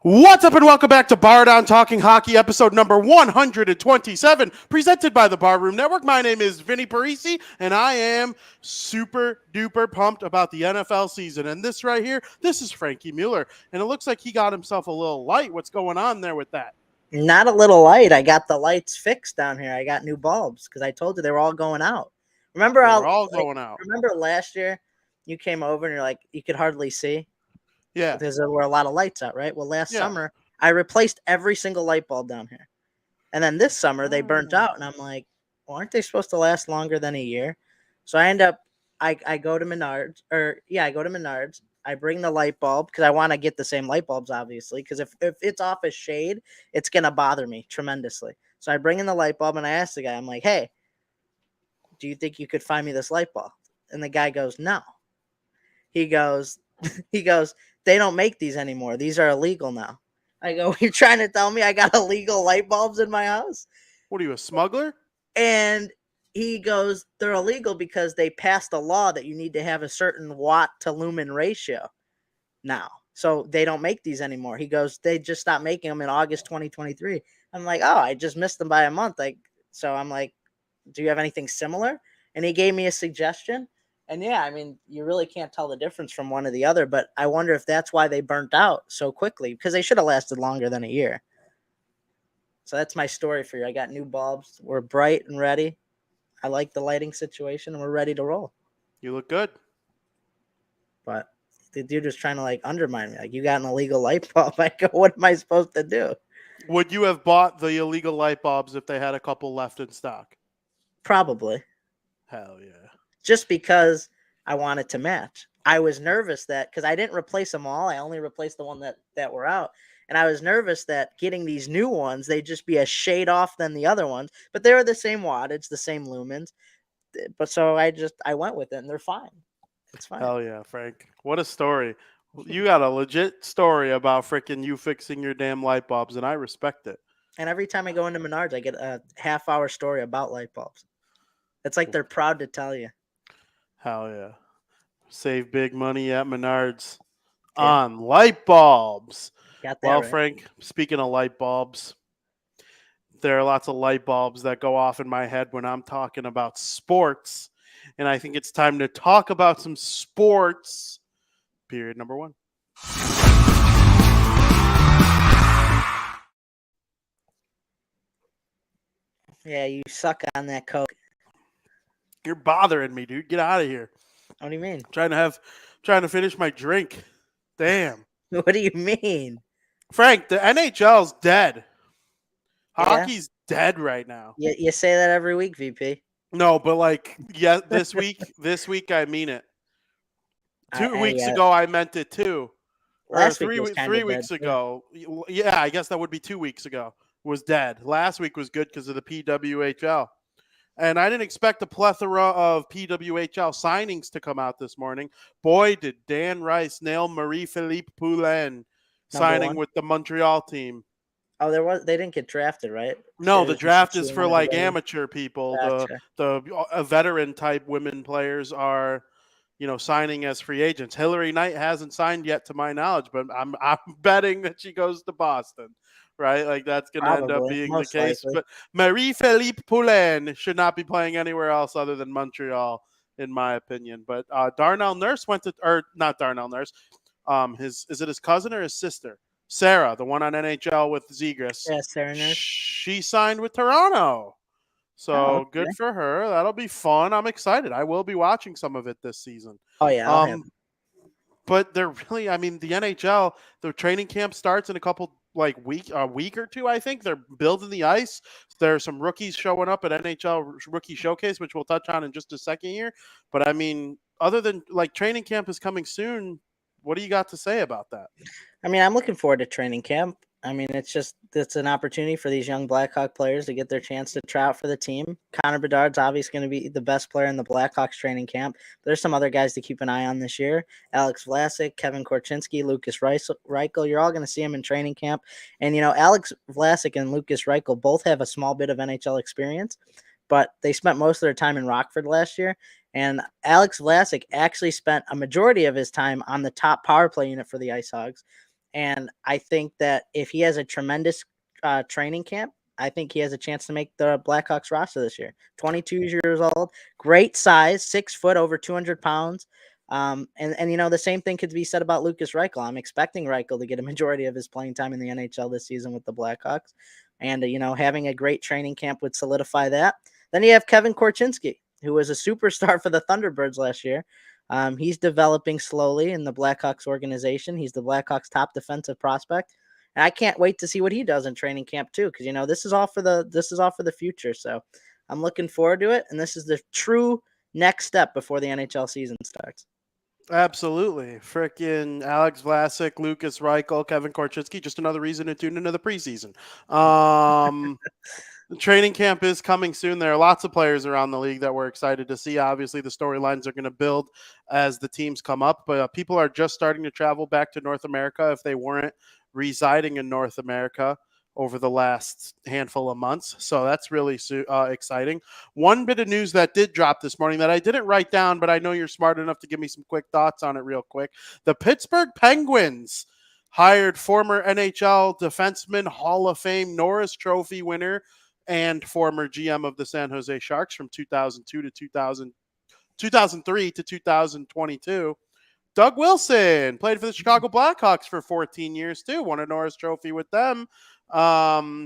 What's up and welcome back to Bardown Talking Hockey, episode number 127, presented by the Barroom Network. My name is Vinny Parisi, and I am super duper pumped about the NFL season. And this right here, this is Frankie Mueller, and it looks like he got himself a little light. What's going on there with that? Not a little light. I got the lights fixed down here. I got new bulbs because I told you they were all going out. Remember, They're all going out. Remember last year you came over and you're like, you could hardly see. Yeah. Because there were a lot of lights out, right? Well, last summer, I replaced every single light bulb down here. And then this summer, they burnt out. And I'm like, well, aren't they supposed to last longer than a year? So I end up, I go to Menards. I go to Menards. I bring the light bulb because I want to get the same light bulbs, obviously. Because if it's off a shade, it's going to bother me tremendously. So I bring in the light bulb and I ask the guy, I'm like, hey, do you think you could find me this light bulb? And the guy goes, no. He goes, they don't make these anymore. These are illegal now. I go, you're trying to tell me I got illegal light bulbs in my house? What are you, a smuggler? And he goes, they're illegal because they passed a law that you need to have a certain watt to lumen ratio now. So they don't make these anymore. He goes, they just stopped making them in August 2023. I'm like, oh, I just missed them by a month. So I'm like, do you have anything similar? And he gave me a suggestion. And yeah, I mean, you really can't tell the difference from one to the other, but I wonder if that's why they burnt out so quickly, because they should have lasted longer than a year. So that's my story for you. I got new bulbs. We're bright and ready. I like the lighting situation, and we're ready to roll. You look good. But the dude was trying to undermine me. Like, you got an illegal light bulb. I go, what am I supposed to do? Would you have bought the illegal light bulbs if they had a couple left in stock? Probably. Hell yeah. Just because I wanted to match. I was nervous that because I didn't replace them all. I only replaced the one that were out. And I was nervous that getting these new ones, they'd just be a shade off than the other ones. But they were the same wattage, the same lumens. But so I went with it, and they're fine. It's fine. Hell yeah, Frank. What a story. You got a legit story about freaking you fixing your damn light bulbs, and I respect it. And every time I go into Menards, I get a half-hour story about light bulbs. It's like they're proud to tell you. Hell yeah. Save big money at Menards on light bulbs. Got that Well, right. Frank, speaking of light bulbs, there are lots of light bulbs that go off in my head when I'm talking about sports. And I think it's time to talk about some sports. Period number one. Yeah, you suck on that Coke. You're bothering me, dude. Get out of here. What do you mean? Trying to finish my drink. Damn. What do you mean? Frank, the NHL's dead. Hockey's dead right now. You say that every week, VP. No, but this week I mean it. 2 weeks ago I meant it too. Last or week 3 weeks ago. Yeah, I guess that would be 2 weeks ago. Was dead. Last week was good because of the PWHL. And I didn't expect a plethora of PWHL signings to come out this morning. Boy, did Dan Rice nail Marie-Philippe Poulin signing with the Montreal team. Oh, they didn't get drafted, right? No, the draft is for amateur people. Gotcha. The veteran type women players are, signing as free agents. Hillary Knight hasn't signed yet, to my knowledge, but I'm betting that she goes to Boston. Right? That's going to end up being the case. Likely. But Marie-Philippe Poulin should not be playing anywhere else other than Montreal, in my opinion. But Darnell Nurse not Darnell Nurse. Is it his cousin or his sister? Sarah, the one on NHL with Zegras. Yeah, Sarah Nurse. She signed with Toronto. So good for her. That'll be fun. I'm excited. I will be watching some of it this season. Oh, yeah. But they're really, the NHL, the training camp starts in a week or two, I think. They're building the ice. There's some rookies showing up at NHL Rookie Showcase, which we'll touch on in just a second here. But other than training camp is coming soon, what do you got to say about that? I'm looking forward to training camp. It's an opportunity for these young Blackhawk players to get their chance to try out for the team. Connor Bedard's obviously going to be the best player in the Blackhawks training camp. There's some other guys to keep an eye on this year. Alex Vlasic, Kevin Korchinski, Lucas Reichel. You're all going to see him in training camp. And, Alex Vlasic and Lucas Reichel both have a small bit of NHL experience, but they spent most of their time in Rockford last year. And Alex Vlasic actually spent a majority of his time on the top power play unit for the Ice Hogs. And I think that if he has a tremendous training camp, I think he has a chance to make the Blackhawks roster this year. 22 years old, great size, 6 foot, over 200 pounds. And the same thing could be said about Lucas Reichel. I'm expecting Reichel to get a majority of his playing time in the NHL this season with the Blackhawks. And, having a great training camp would solidify that. Then you have Kevin Korchinski, who was a superstar for the Thunderbirds last year. He's developing slowly in the Blackhawks organization. He's the Blackhawks' top defensive prospect. And I can't wait to see what he does in training camp too, because this is all for the future. So I'm looking forward to it, and this is the true next step before the NHL season starts. Absolutely. Frickin' Alex Vlasic, Lucas Reichel, Kevin Korchinski, just another reason to tune into the preseason. The training camp is coming soon. There are lots of players around the league that we're excited to see. Obviously, the storylines are going to build as the teams come up, but people are just starting to travel back to North America if they weren't residing in North America over the last handful of months. So that's really exciting. One bit of news that did drop this morning that I didn't write down, but I know you're smart enough to give me some quick thoughts on it real quick. The Pittsburgh Penguins hired former NHL defenseman, Hall of Fame Norris Trophy winner, and former GM of the San Jose Sharks from 2003 to 2022. Doug Wilson played for the Chicago Blackhawks for 14 years too. Won a Norris Trophy with them.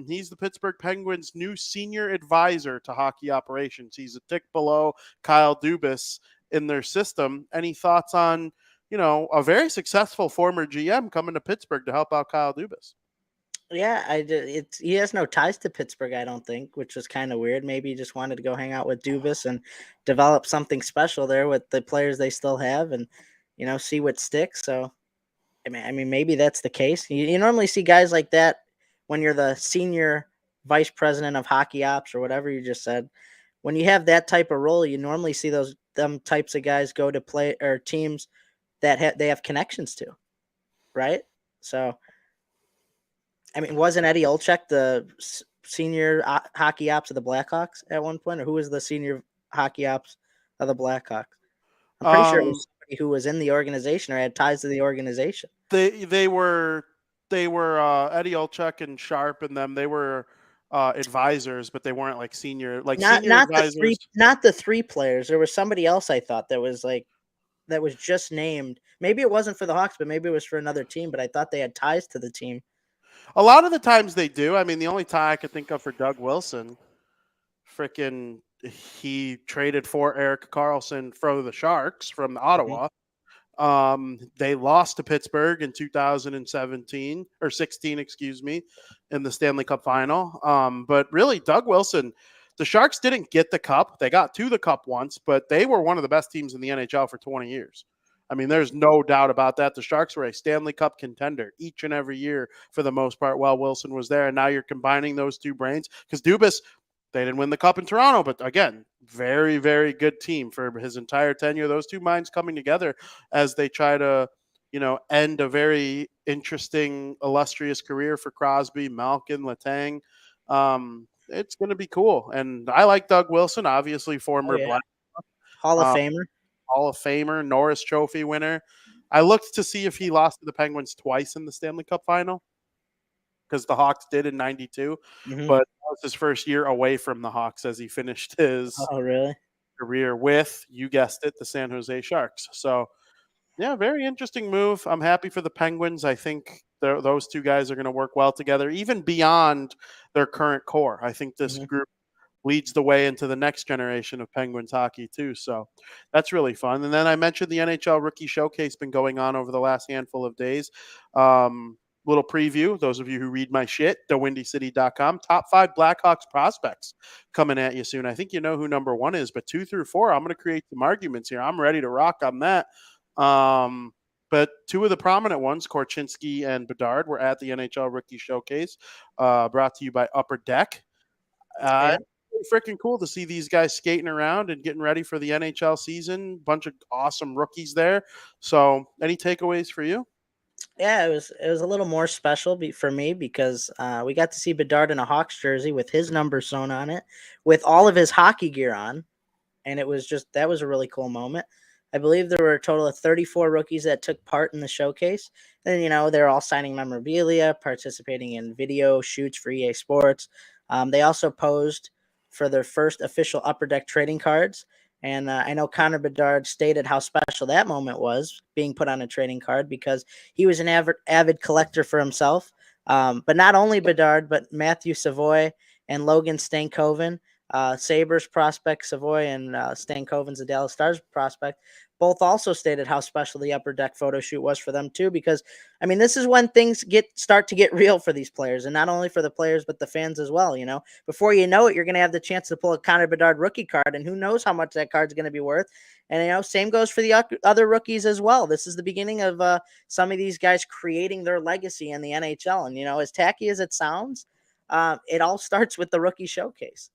He's the Pittsburgh Penguins' new senior advisor to hockey operations. He's a tick below Kyle Dubas in their system. Any thoughts on, a very successful former GM coming to Pittsburgh to help out Kyle Dubas? Yeah, he has no ties to Pittsburgh, I don't think, which was kind of weird. Maybe he just wanted to go hang out with Dubas and develop something special there with the players they still have, and see what sticks. So, I mean, maybe that's the case. You normally see guys like that when you're the senior vice president of hockey ops or whatever you just said. When you have that type of role, you normally see them types of guys go to play or teams that they have connections to, right? So, I mean, wasn't Eddie Olczyk the senior hockey ops of the Blackhawks at one point, or who was the senior hockey ops of the Blackhawks? I'm pretty sure it was somebody who was in the organization or had ties to the organization. They were Eddie Olczyk and Sharp and them. They were advisors, but they weren't like senior senior advisors. Not the 3 players. There was somebody else I thought that was just named. Maybe it wasn't for the Hawks, but maybe it was for another team. But I thought they had ties to the team. A lot of the times they do. I mean, the only tie I could think of for Doug Wilson, he traded for Erik Karlsson for the Sharks from Ottawa. Mm-hmm. They lost to Pittsburgh in 2017 or 16, in the Stanley Cup final. But really, Doug Wilson, the Sharks didn't get the cup. They got to the cup once, but they were one of the best teams in the NHL for 20 years. I mean, there's no doubt about that. The Sharks were a Stanley Cup contender each and every year for the most part while Wilson was there. And now you're combining those two brains because Dubas, they didn't win the cup in Toronto, but again, very, very good team for his entire tenure. Those two minds coming together as they try to, end a very interesting, illustrious career for Crosby, Malkin, Letang. It's going to be cool. And I like Doug Wilson, obviously former Black Hall of Famer. Hall of Famer, Norris Trophy winner. I looked to see if he lost to the Penguins twice in the Stanley Cup final because the Hawks did in 92, but that was his first year away from the Hawks as he finished his career with, you guessed it, the San Jose Sharks. So, yeah, very interesting move. I'm happy for the Penguins. I think those two guys are going to work well together, even beyond their current core. I think this group leads the way into the next generation of Penguins hockey too. So that's really fun. And then I mentioned the NHL Rookie Showcase been going on over the last handful of days. Little preview, those of you who read my shit, thewindycity.com. Top 5 Blackhawks prospects coming at you soon. I think you know who number 1 is, but 2 through 4, I'm going to create some arguments here. I'm ready to rock on that. But 2 of the prominent ones, Korchinski and Bedard, were at the NHL Rookie Showcase, brought to you by Upper Deck. Freaking cool to see these guys skating around and getting ready for the NHL season. Bunch of awesome rookies there. So, any takeaways for you? Yeah, it was a little more special for me because we got to see Bedard in a Hawks jersey with his number sewn on it, with all of his hockey gear on, and that was a really cool moment. I believe there were a total of 34 rookies that took part in the showcase. And, they're all signing memorabilia, participating in video shoots for EA Sports. They also posed for their first official Upper Deck trading cards. And I know Connor Bedard stated how special that moment was, being put on a trading card, because he was an avid collector for himself. But not only Bedard, but Matthew Savoy and Logan Stankoven, Sabres prospect Savoy and Stankoven's a Dallas Stars prospect, both also stated how special the Upper Deck photo shoot was for them too. Because this is when things start to get real for these players, and not only for the players but the fans as well. Before you know it, you're going to have the chance to pull a Connor Bedard rookie card, and who knows how much that card's going to be worth. And same goes for the other rookies as well. This is the beginning of some of these guys creating their legacy in the NHL. And as tacky as it sounds, it all starts with the rookie showcase.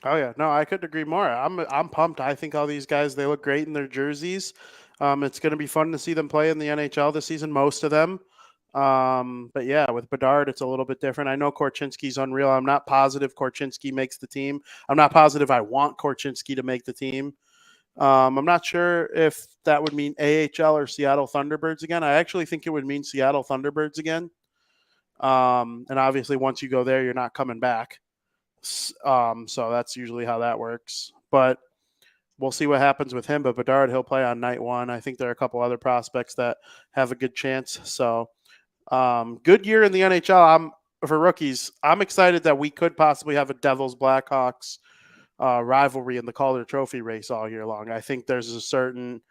Oh yeah, no, I couldn't agree more. I'm pumped. I think all these guys, they look great in their jerseys. It's going to be fun to see them play in the NHL this season, most of them. But yeah, with Bedard, it's a little bit different. I know Korchinski's unreal. I'm not positive Korchinski makes the team. I'm not positive I want Korchinski to make the team. I'm not sure if that would mean AHL or Seattle Thunderbirds again. I actually think it would mean Seattle Thunderbirds again. And obviously once you go there, you're not coming back. So that's usually how that works. But we'll see what happens with him. But Bedard, he'll play on night one. I think there are a couple other prospects that have a good chance. So good year in the NHL. For rookies, I'm excited that we could possibly have a Devils Blackhawks rivalry in the Calder Trophy race all year long. I think there's a certain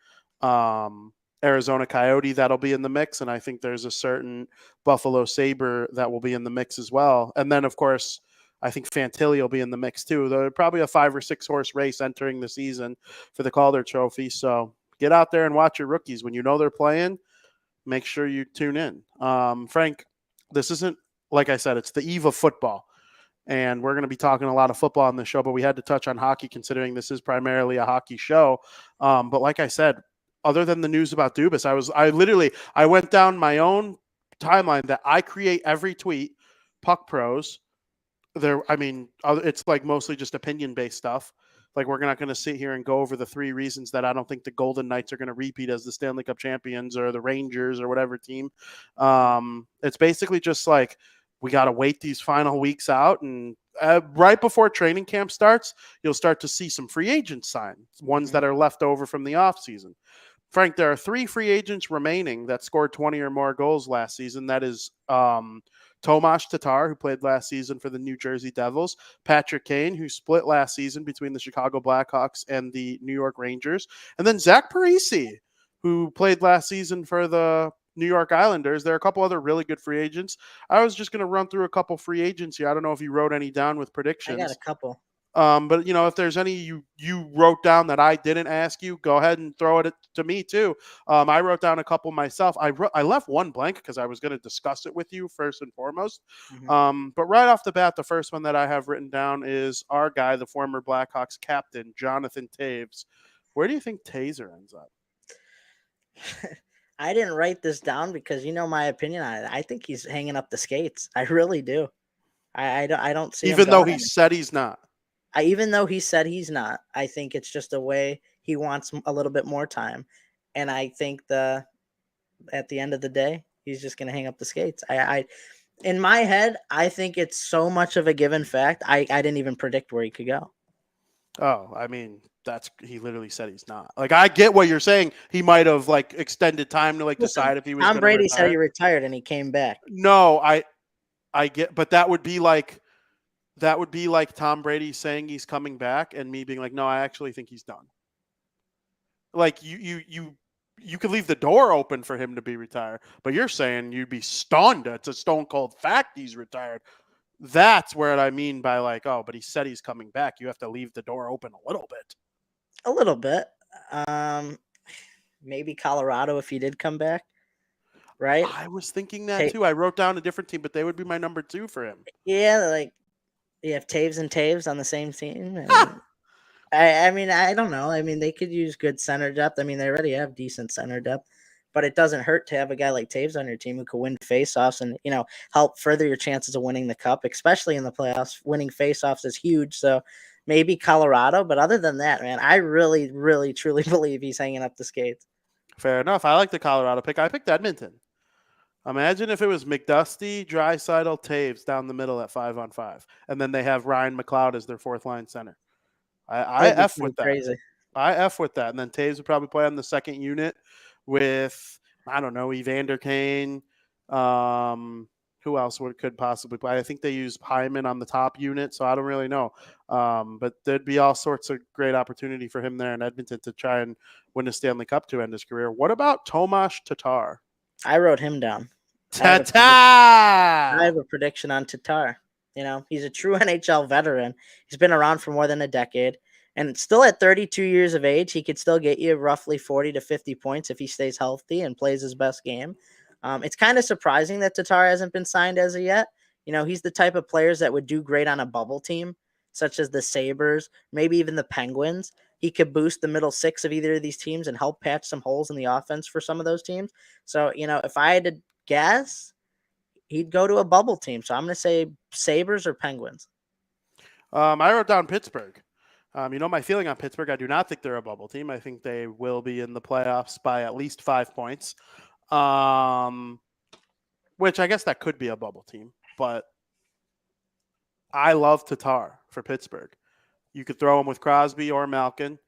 Arizona Coyote that'll be in the mix, and I think there's a certain Buffalo Sabre that will be in the mix as well. And then, of course, I think Fantilli will be in the mix too. There'll probably a 5 or 6 horse race entering the season for the Calder Trophy. So get out there and watch your rookies. When you know they're playing, make sure you tune in. Frank, this isn't, like I said, it's the eve of football. And we're going to be talking a lot of football on this show, but we had to touch on hockey considering this is primarily a hockey show. But like I said, other than the news about Dubas, I went down my own timeline that I create every tweet, Puck Pros. It's like mostly just opinion-based stuff. Like, we're not going to sit here and go over the 3 reasons that I don't think the Golden Knights are going to repeat as the Stanley Cup champions or the Rangers or whatever team. It's basically just like, we got to wait these final weeks out, and right before training camp starts, you'll start to see some free agents sign, ones that are left over from the offseason. Frank, there are 3 free agents remaining that scored 20 or more goals last season. That is Tomas Tatar, who played last season for the New Jersey Devils, Patrick Kane, who split last season between the Chicago Blackhawks and the New York Rangers, and then Zach Parise, who played last season for the New York Islanders. There are a couple other really good free agents. I was just going to run through a couple free agents here. I don't know if you wrote any down with predictions. I got a couple. But if there's any you wrote down that I didn't ask you, go ahead and throw it to me too. I wrote down a couple myself. I left one blank because I was going to discuss it with you first and foremost. But right off the bat, the first one that I have written down is our guy, the former Blackhawks captain, Jonathan Toews. Where do you think Taser ends up? I didn't write this down because my opinion on it. I think he's hanging up the skates. I really do. I don't see even though he said he's not. Even though he said he's not, I think it's just a way he wants a little bit more time. And I think at the end of the day, he's just going to hang up the skates. In my head, I think it's so much of a given fact. I didn't even predict where he could go. Oh, he literally said he's not. Like, I get what you're saying. He might have extended time to decide if he was. Tom Brady said he retired and he came back. No, I get, but that would be like Tom Brady saying he's coming back and me being like, no, I actually think he's done. Like, you could leave the door open for him to be retired, but you're saying you'd be stunned. It's a stone cold fact he's retired. That's where I mean by but he said he's coming back. You have to leave the door open a little bit. A little bit. Maybe Colorado if he did come back. Right? I was thinking that too. I wrote down a different team, but they would be my number 2 for him. Yeah, you have Toews and Toews on the same team. I don't know. They could use good center depth. They already have decent center depth, but it doesn't hurt to have a guy like Toews on your team who could win faceoffs and, help further your chances of winning the cup, especially in the playoffs. Winning faceoffs is huge. So, maybe Colorado. But other than that, man, I really, really, truly believe he's hanging up the skates. Fair enough. I like the Colorado pick. I picked Edmonton. Imagine if it was McDusty, Draisaitl, Taves down the middle at 5-on-5, and then they have Ryan McLeod as their fourth line center. I That'd be F pretty with that. crazy. I F with that. And then Taves would probably play on the second unit with, I don't know, Evander Kane. Who else could possibly play? I think they use Hyman on the top unit, so I don't really know. But there'd be all sorts of great opportunity for him there in Edmonton to try and win a Stanley Cup to end his career. What about Tomas Tatar? I wrote him down. Tatar! I have a prediction on Tatar. He's a true NHL veteran. He's been around for more than a decade. And still at 32 years of age, he could still get you roughly 40 to 50 points if he stays healthy and plays his best game. It's kind of surprising that Tatar hasn't been signed as of yet. He's the type of players that would do great on a bubble team, such as the Sabres, maybe even the Penguins. He could boost the middle six of either of these teams and help patch some holes in the offense for some of those teams. So, if I had to guess, he'd go to a bubble team. So I'm going to say Sabres or Penguins. I wrote down Pittsburgh. My feeling on Pittsburgh, I do not think they're a bubble team. I think they will be in the playoffs by at least 5 points, which I guess that could be a bubble team. But I love Tatar for Pittsburgh. You could throw him with Crosby or Malkin.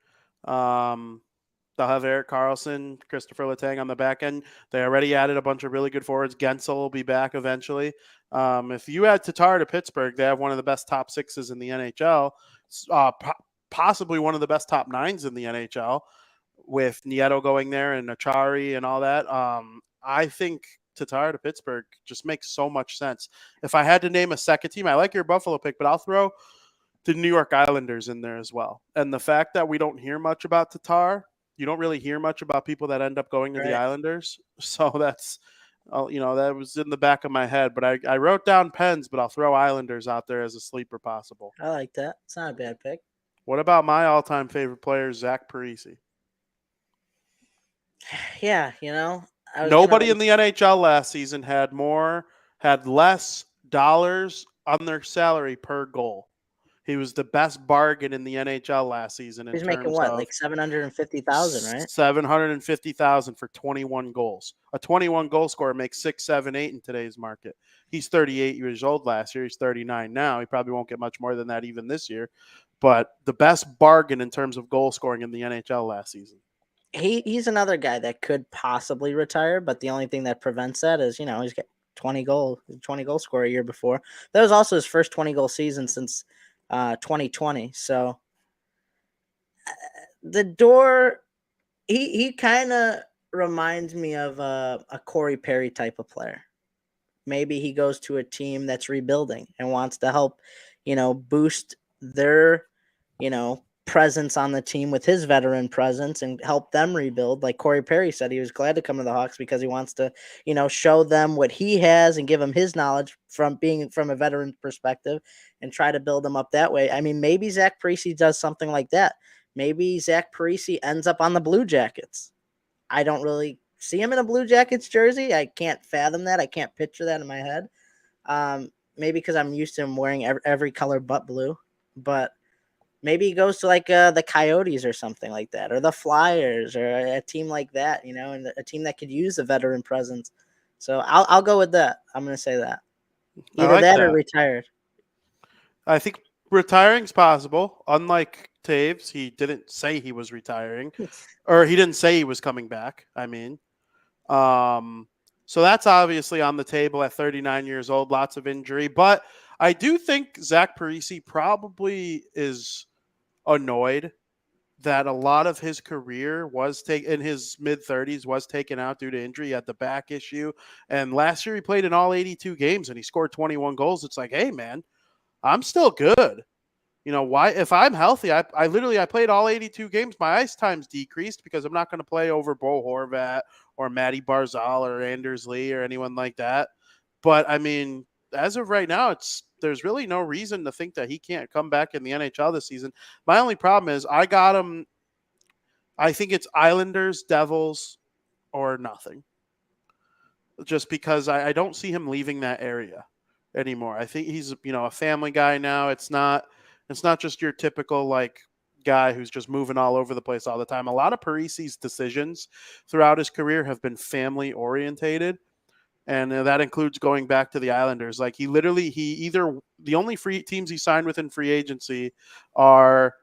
They'll have Erik Karlsson, Christopher Letang on the back end. They already added a bunch of really good forwards. Gensel will be back eventually. If you add Tatar to Pittsburgh, they have one of the best top sixes in the NHL, possibly one of the best top nines in the NHL, with Nieto going there and Achari and all that. I think Tatar to Pittsburgh just makes so much sense. If I had to name a second team, I like your Buffalo pick, but I'll throw the New York Islanders in there as well. And the fact that we don't hear much about Tatar, you don't really hear much about people that end up going to the Islanders. So that's, that was in the back of my head. But I wrote down Pens, but I'll throw Islanders out there as a sleeper possible. I like that. It's not a bad pick. What about my all-time favorite player, Zach Parise? Yeah, nobody in the NHL last season had less dollars on their salary per goal. He was the best bargain in the NHL last season. He's making what, like $750,000, right? $750,000 for 21 goals. A 21 goal scorer makes 6, 7, 8 in today's market. He's 38 years old last year. He's 39 now. He probably won't get much more than that even this year. But the best bargain in terms of goal scoring in the NHL last season. He's another guy that could possibly retire, but the only thing that prevents that is, he's got 20 goal scorer a year before. That was also his first 20-goal season since 2020. So the door, he kind of reminds me of a Corey Perry type of player. Maybe he goes to a team that's rebuilding and wants to help, boost their, presence on the team with his veteran presence and help them rebuild. Like Corey Perry said, he was glad to come to the Hawks because he wants to, show them what he has and give them his knowledge from being from a veteran perspective and try to build them up that way. I mean, maybe Zach Parise does something like that. Maybe Zach Parise ends up on the Blue Jackets. I don't really see him in a Blue Jackets jersey. I can't fathom that. I can't picture that in my head. Maybe because I'm used to him wearing every color but blue, but maybe he goes to like the Coyotes or something like that, or the Flyers, or a team like that, and a team that could use a veteran presence. So I'll go with that. I'm going to say that. Either like that or retired. I think retiring's possible. Unlike Taves, he didn't say he was retiring, or he didn't say he was coming back. I mean, so that's obviously on the table at 39 years old. Lots of injury, but I do think Zach Parise probably is annoyed that a lot of his career was in his mid-30s was taken out due to injury. He had the back issue, and last year he played in all 82 games and he scored 21 goals. It's like, hey man, I'm still good. Why? If I'm healthy, I played all 82 games. My ice time's decreased because I'm not going to play over Bo Horvat or Matty Barzal or Anders Lee or anyone like that. But I mean, as of right now, there's really no reason to think that he can't come back in the NHL this season. My only problem is I got him. I think it's Islanders, Devils, or nothing. Just because I don't see him leaving that area anymore. I think he's a family guy now. It's not It's not just your typical like guy who's just moving all over the place all the time. A lot of Parisi's decisions throughout his career have been family orientated. And that includes going back to the Islanders. Like he either the only free teams he signed with in free agency are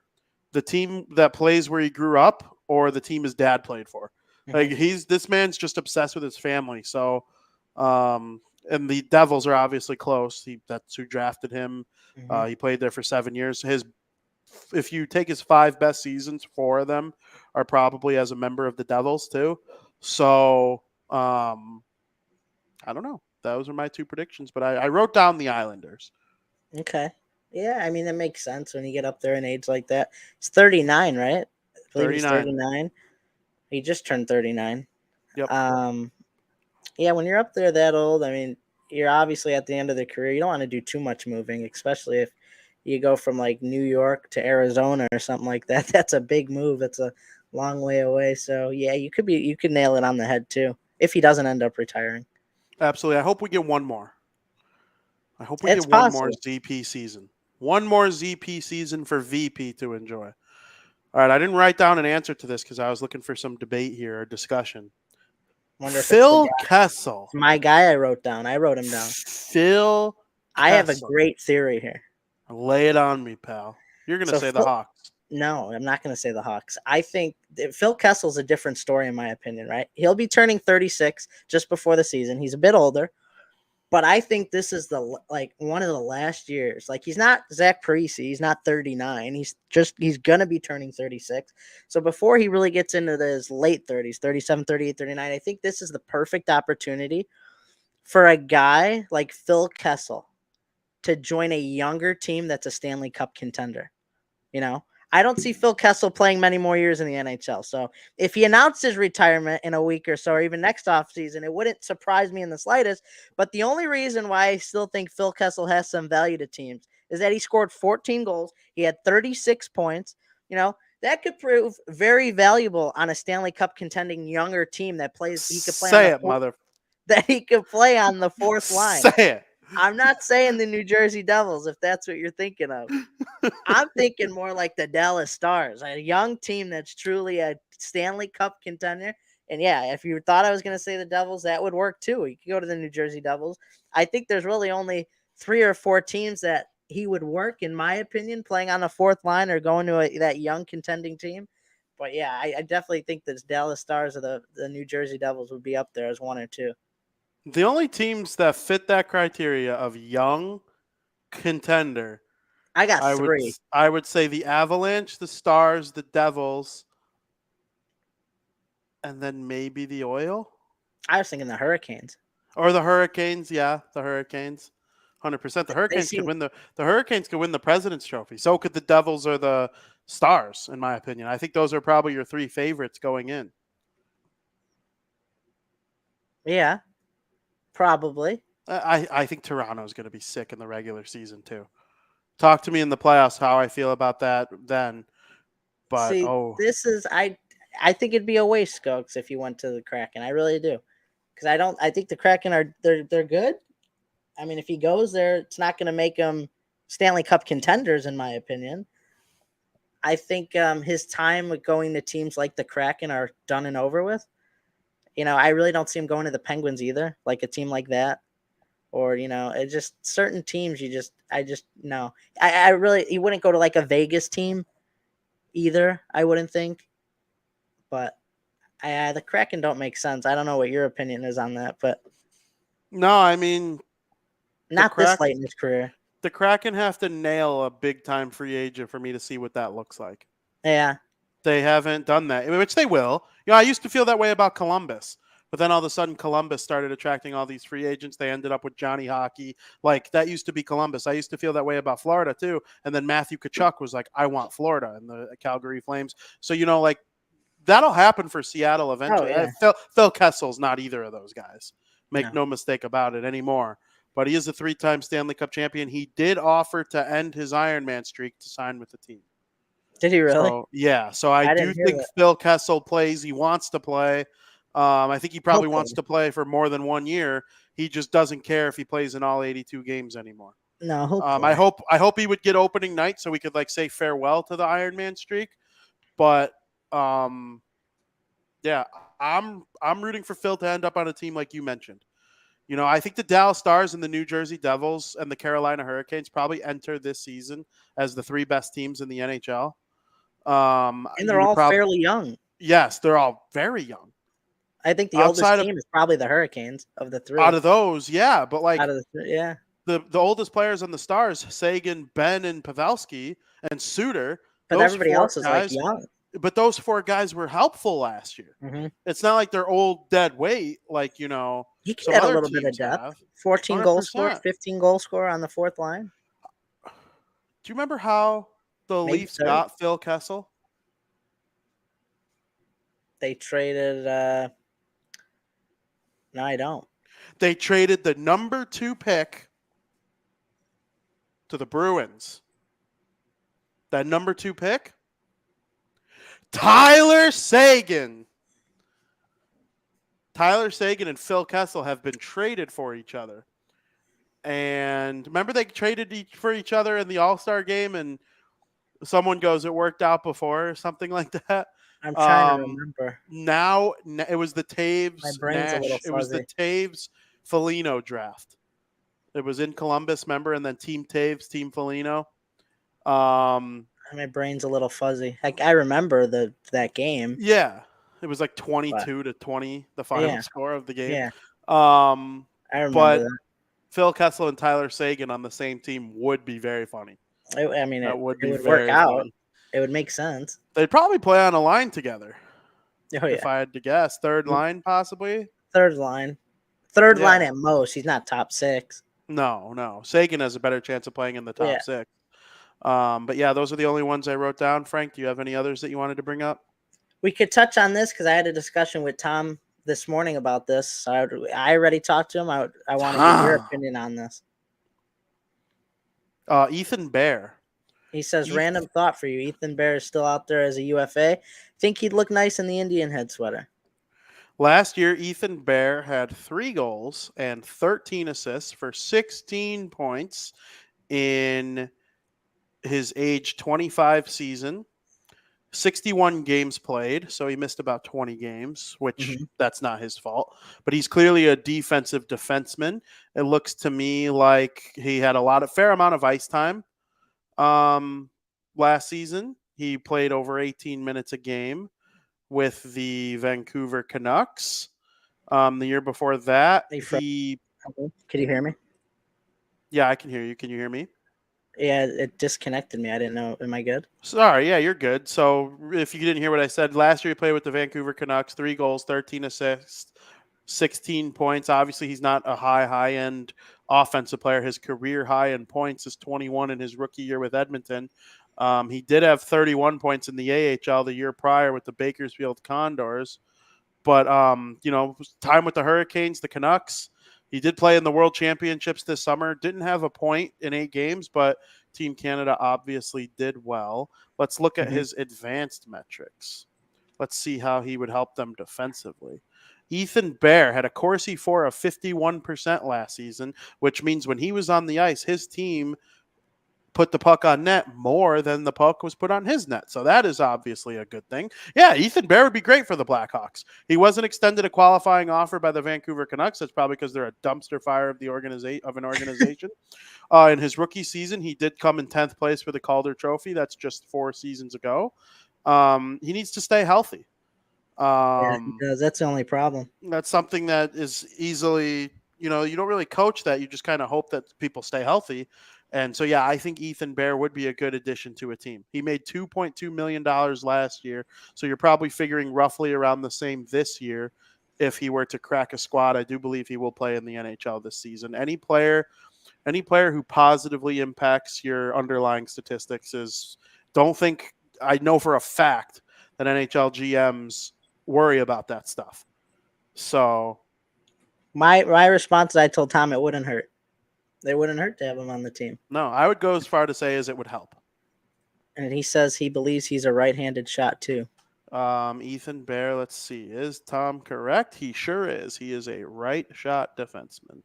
the team that plays where he grew up or the team his dad played for. Like this man's just obsessed with his family. So, and the Devils are obviously close. That's who drafted him. He played there for 7 years. If you take his 5 best seasons, 4 of them are probably as a member of the Devils too. So, I don't know. Those are my 2 predictions, but I wrote down the Islanders. Okay. Yeah, I mean, that makes sense when you get up there in age like that. He's 39, right? I believe 39. he's 39. He just turned 39. Yep. Yeah, when you're up there that old, I mean, you're obviously at the end of the career. You don't want to do too much moving, especially if you go from like New York to Arizona or something like that. That's a big move. That's a long way away. So yeah, you could nail it on the head too if he doesn't end up retiring. Absolutely. I hope we get one more. It's one possible. more ZP season. One more ZP season for VP to enjoy. All right, I didn't write down an answer to this because I was looking for some debate here or discussion. Phil Kessel. My guy I wrote down. I wrote him down. Phil I have a great theory here. Lay it on me, pal. You're going to say the Hawks. No, I'm not going to say the Hawks. I think Phil Kessel's a different story in my opinion, right? He'll be turning 36 just before the season. He's a bit older. But I think this is one of the last years. Like he's not Zach Parise. He's not 39. He's going to be turning 36. So before he really gets into his late 30s, 37, 38, 39, I think this is the perfect opportunity for a guy like Phil Kessel to join a younger team that's a Stanley Cup contender. You know, I don't see Phil Kessel playing many more years in the NHL. So if he announced his retirement in a week or so, or even next offseason, it wouldn't surprise me in the slightest. But the only reason why I still think Phil Kessel has some value to teams is that he scored 14 goals. He had 36 points. You know, that could prove very valuable on a Stanley Cup contending younger team that plays. He could play that he could play on the fourth line. Say it. I'm not saying the New Jersey Devils, if that's what you're thinking of. I'm thinking more like the Dallas Stars, a young team that's truly a Stanley Cup contender. And yeah, if you thought I was going to say the Devils, that would work too. You could go to the New Jersey Devils. I think there's really only 3 or 4 teams that he would work, in my opinion, playing on the fourth line or going to that young contending team. But yeah, I definitely think the Dallas Stars or the New Jersey Devils would be up there as 1 or 2. The only teams that fit that criteria of young contender, I got 3. I would say the Avalanche, the Stars, the Devils, and then maybe the Oil. I was thinking the Hurricanes. Or the Hurricanes, yeah, the Hurricanes. 100%. The Hurricanes could win the President's Trophy. So could the Devils or the Stars, in my opinion. I think those are probably your 3 favorites going in. Yeah. Probably. I think Toronto's going to be sick in the regular season too. Talk to me in the playoffs how I feel about that then. But this is I think it'd be a waste, Skokes, if you went to the Kraken. I really do, because I think the Kraken they're good. I mean, if he goes there, it's not going to make them Stanley Cup contenders, in my opinion. I think his time with going to teams like the Kraken are done and over with. You know, I really don't see him going to the Penguins either, like a team like that. Or, you know, it's just certain teams no. I really, he wouldn't go to like a Vegas team either, I wouldn't think. But the Kraken don't make sense. I don't know what your opinion is on that, but. No, I mean. Not this late in his career. The Kraken have to nail a big-time free agent for me to see what that looks like. Yeah. They haven't done that, which they will. You know, I used to feel that way about Columbus, but then all of a sudden Columbus started attracting all these free agents. They ended up with Johnny Hockey. Like, that used to be Columbus. I used to feel that way about Florida, too. And then Matthew Tkachuk was like, I want Florida, and the Calgary Flames. So, you know, like, that'll happen for Seattle eventually. Oh, yeah. Phil Kessel's not either of those guys. Make no mistake about it anymore. But he is a 3-time Stanley Cup champion. He did offer to end his Ironman streak to sign with the team. Did he really? So, yeah. So I do think Phil Kessel plays. He wants to play. I think he probably wants to play for more than 1 year. He just doesn't care if he plays in all 82 games anymore. No, he'll I play. hope he would get opening night so we could like say farewell to the Iron Man streak. But yeah, I'm rooting for Phil to end up on a team like you mentioned. You know, I think the Dallas Stars and the New Jersey Devils and the Carolina Hurricanes probably enter this season as the 3 best teams in the NHL. And they're You would all probably fairly young. yes, they're all very young. I think the oldest Outside of team is probably the Hurricanes of the 3. out of those, yeah, but like Out of the 3, yeah. the oldest players on the Stars, Sagan, Ben, and Pavelski, and Suter. But Those everybody 4 else is like guys, young. but those 4 guys were helpful last year. Mm-hmm. It's not like they're old dead weight, like He can some add a other little bit of teams depth. have. 14 goal scorer, 100%. 15 goal scorer on the 4th line. Do you remember how the Maybe Leafs 3rd. got Phil Kessel? They traded. No, I don't. They traded the number 2 pick to the Bruins. That number 2 pick, Tyler Seguin. Tyler Seguin and Phil Kessel have been traded for each other. And remember they traded for each other in the All-Star game and someone goes, it worked out before or something like that. I'm trying to remember. Now it was the Taves My brain's a little Nash. It was the Taves Foligno draft. It was in Columbus, remember, and then Team Taves, Team Foligno. My brain's a little fuzzy. Like I remember that game. Yeah, it was like 22-20, the final score of the game. Yeah, I remember that. Phil Kessel and Tyler Seguin on the same team would be very funny. It would work out. Funny. It would make sense. They'd probably play on a line together. Oh, yeah. If I had to guess. 3rd line, possibly? 3rd line. 3rd line at most. He's not top 6. No. Seguin has a better chance of playing in the top 6. But yeah, those are the only ones I wrote down. Frank, do you have any others that you wanted to bring up? We could touch on this because I had a discussion with Tom this morning about this. I already talked to him. I want to get your opinion on this. Ethan Bear. He says, random thought for you. Ethan Bear is still out there as a UFA. Think he'd look nice in the Indian head sweater. Last year, Ethan Bear had 3 goals and 13 assists for 16 points in his age 25 season. 61 games played, so he missed about 20 games, which that's not his fault. But he's clearly a defensive defenseman. It looks to me like he had a fair amount of ice time last season. He played over 18 minutes a game with the Vancouver Canucks. The year before that, Can you hear me? Yeah, I can hear you. Can you hear me? Yeah, it disconnected me. I didn't know. Am I good? Sorry. Yeah, you're good. So if you didn't hear what I said, last year he played with the Vancouver Canucks, 3 goals, 13 assists, 16 points. Obviously, he's not a high-end offensive player. His career high in points is 21 in his rookie year with Edmonton. He did have 31 points in the AHL the year prior with the Bakersfield Condors. But, time with the Hurricanes, the Canucks. He did play in the World Championships this summer. Didn't have a point in 8 games, but Team Canada obviously did well. Let's look at his advanced metrics. Let's see how he would help them defensively. Ethan Bear had a Corsi for of 51% last season, which means when he was on the ice, his team put the puck on net more than the puck was put on his net. So that is obviously a good thing. Yeah, Ethan Bear would be great for the Blackhawks. He wasn't extended a qualifying offer by the Vancouver Canucks. That's probably because they're a dumpster fire of an organization. In his rookie season, he did come in 10th place for the Calder Trophy. That's just 4 seasons ago. He needs to stay healthy. Yeah, he does. That's the only problem. That's something that is easily, you don't really coach that. You just kind of hope that people stay healthy. And so, yeah, I think Ethan Bear would be a good addition to a team. He made $2.2 million last year, so you're probably figuring roughly around the same this year if he were to crack a squad. I do believe he will play in the NHL this season. Any player who positively impacts your underlying statistics I know for a fact that NHL GMs worry about that stuff. So my response is I told Tom it wouldn't hurt. They wouldn't hurt to have him on the team. No, I would go as far to say as it would help. And he says he believes he's a right-handed shot too. Ethan Bear, let's see. Is Tom correct? He sure is. He is a right shot defenseman.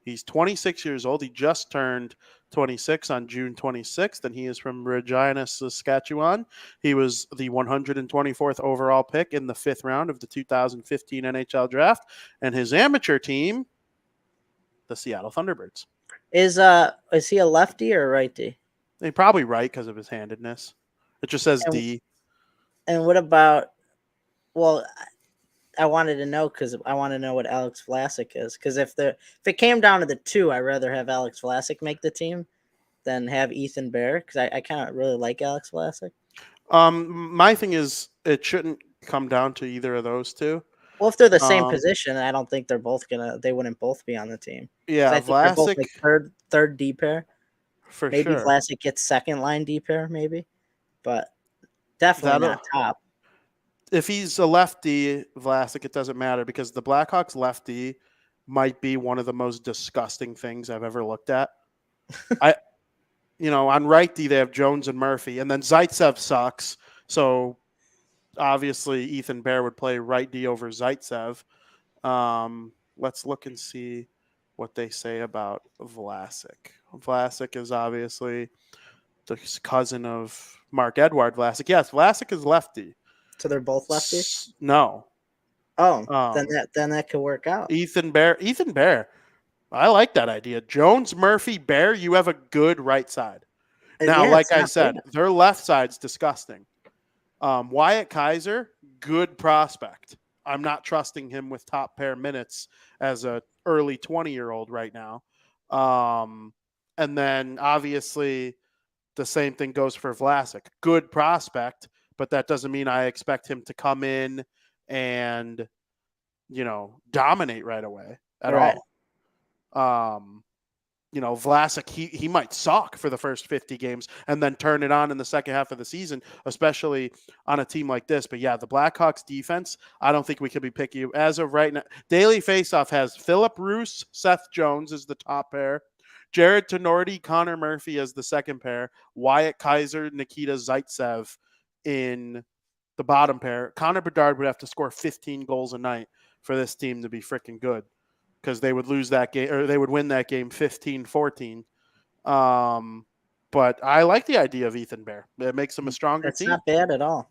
He's 26 years old. He just turned 26 on June 26th, and he is from Regina, Saskatchewan. He was the 124th overall pick in the 5th round of the 2015 NHL draft, and his amateur team, the Seattle Thunderbirds. Is he a lefty or a righty? They probably right because of his handedness. It just says D. And what about? Well, I wanted to know because I want to know what Alex Vlasic is. Because if it came down to the two, I'd rather have Alex Vlasic make the team than have Ethan Bear because I kind of really like Alex Vlasic. My thing is it shouldn't come down to either of those two. Well, if they're the same position, I don't think they wouldn't both be on the team. Yeah, I think they're both like third D pair. Maybe sure. Vlasic gets second line D pair, maybe, but definitely not top. If he's a lefty, Vlasic, it doesn't matter because the Blackhawks lefty might be one of the most disgusting things I've ever looked at. On righty they have Jones and Murphy, and then Zaitsev sucks. So obviously Ethan Bear would play right D over Zaitsev. Let's look and see what they say about Vlasic. Vlasic is obviously the cousin of Marc-Edouard Vlasic. Yes, Vlasic is lefty. So they're both lefties? No. Oh, then that could work out. Ethan Bear. I like that idea. Jones, Murphy, Bear, you have a good right side. Now, like I said, their left side's disgusting. Wyatt Kaiser, good prospect. I'm not trusting him with top pair minutes as a early 20-year-old right now. And then obviously the same thing goes for Vlasic. Good prospect, but that doesn't mean I expect him to come in and, dominate right away at all. Vlasic, he might suck for the first 50 games and then turn it on in the second half of the season, especially on a team like this. But yeah, the Blackhawks defense, I don't think we could be picky. As of right now, Daily Faceoff has Philip Roos, Seth Jones as the top pair, Jared Tenorti, Connor Murphy as the second pair, Wyatt Kaiser, Nikita Zaitsev in the bottom pair. Connor Bedard would have to score 15 goals a night for this team to be freaking good, because they would lose that game, or they would win that game 15-14. But I like the idea of Ethan Bear. It makes him a stronger team. It's not bad at all.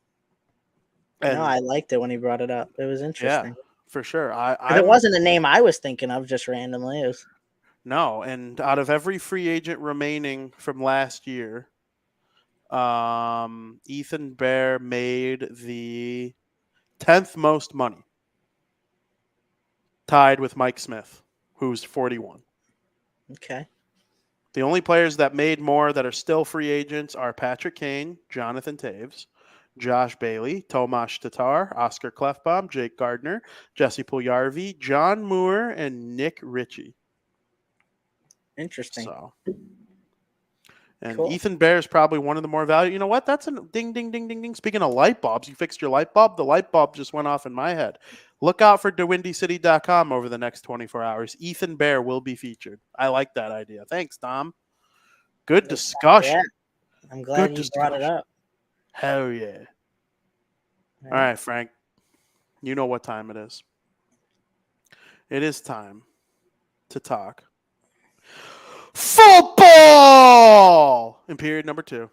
I liked it when he brought it up. It was interesting. Yeah, for sure. It wasn't a name I was thinking of just randomly. No, and out of every free agent remaining from last year, Ethan Bear made the 10th most money, tied with Mike Smith, who's 41. Okay. The only players that made more that are still free agents are Patrick Kane, Jonathan Taves, Josh Bailey, Tomas Tatar, Oscar Klefbom, Jake Gardner, Jesse Puljujarvi, John Moore, and Nick Ritchie. Interesting. And cool. Ethan Bear is probably one of the more valuable. You know what? That's a ding, ding, ding, ding, ding. Speaking of light bulbs, you fixed your light bulb? The light bulb just went off in my head. Look out for DeWindyCity.com over the next 24 hours. Ethan Bear will be featured. I like that idea. Thanks, Tom. Good discussion. Yeah. I'm glad you brought it up. Hell yeah. All right, Frank. You know what time it is. It is time to talk football in period number 2.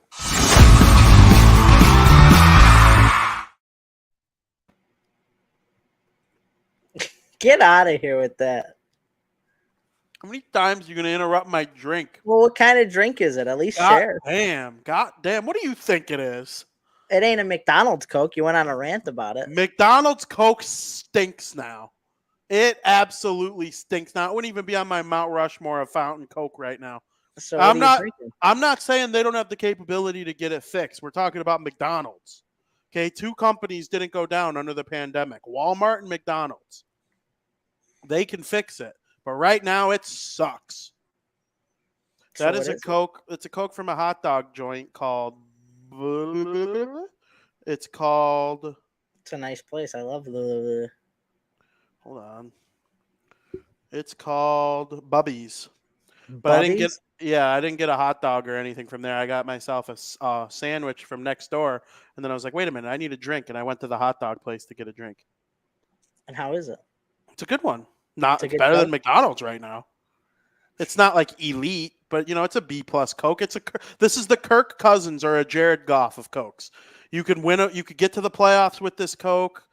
Get out of here with that. How many times are you going to interrupt my drink? Well, what kind of drink is it? At least share. God damn. What do you think it is? It ain't a McDonald's Coke. You went on a rant about it. McDonald's Coke stinks now. It absolutely stinks now. It wouldn't even be on my Mount Rushmore of Fountain Coke right now. So I'm not saying they don't have the capability to get it fixed. We're talking about McDonald's. Okay, 2 companies didn't go down under the pandemic. Walmart and McDonald's. They can fix it. But right now it sucks. That is a Coke. It's a Coke from a hot dog joint called It's a nice place. I love Hold on. It's called Bubby's. But Bubby's? I didn't get a hot dog or anything from there. I got myself a sandwich from next door, and then I was like, wait a minute, I need a drink, and I went to the hot dog place to get a drink. And how is it? It's a good one. It's better than McDonald's right now. It's not like elite, but it's a B plus Coke. This is the Kirk Cousins or a Jared Goff of Cokes. You could you could get to the playoffs with this Coke.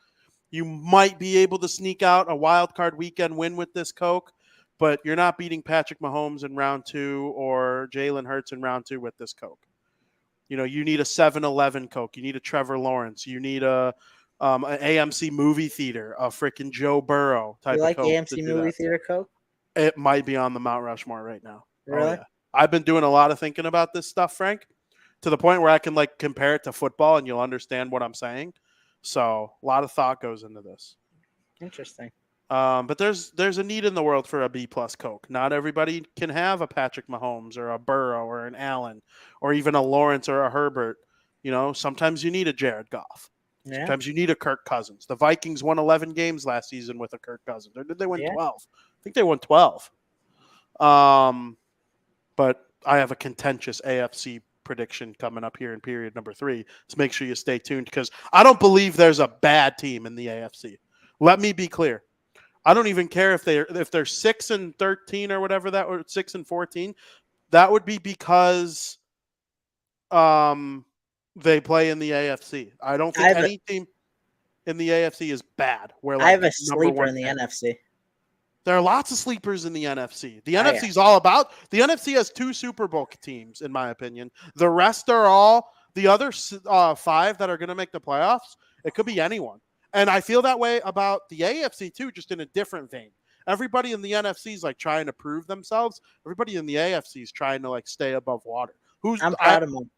You might be able to sneak out a wild card weekend win with this Coke, but you're not beating Patrick Mahomes in round 2 or Jalen Hurts in round 2 with this Coke. You need a 7-Eleven Coke. You need a Trevor Lawrence. You need an AMC movie theater, a freaking Joe Burrow type of Coke. You like AMC movie theater Coke? It might be on the Mount Rushmore right now. Really? Oh, yeah. I've been doing a lot of thinking about this stuff, Frank, to the point where I can compare it to football and you'll understand what I'm saying. So a lot of thought goes into this. Interesting. But there's a need in the world for a B plus Coke. Not everybody can have a Patrick Mahomes or a Burrow or an Allen or even a Lawrence or a Herbert. Sometimes you need a Jared Goff. Yeah. Sometimes you need a Kirk Cousins. The Vikings won 11 games last season with a Kirk Cousins. Or did they win 12? I think they won 12. But I have a contentious AFC prediction coming up here in period number 3. So make sure you stay tuned because I don't believe there's a bad team in the AFC. Let me be clear. I don't even care if they're 6-13 or whatever that, or 6-14. That would be because they play in the AFC. I don't think any team in the AFC is bad. I have a sleeper in the NFC. There are lots of sleepers in the NFC. The NFC is all about. The NFC has 2 Super Bowl teams, in my opinion. The rest are all the other 5 that are going to make the playoffs. It could be anyone. And I feel that way about the AFC too, just in a different vein. Everybody in the NFC is trying to prove themselves. Everybody in the AFC is trying to stay above water. I'm proud of them.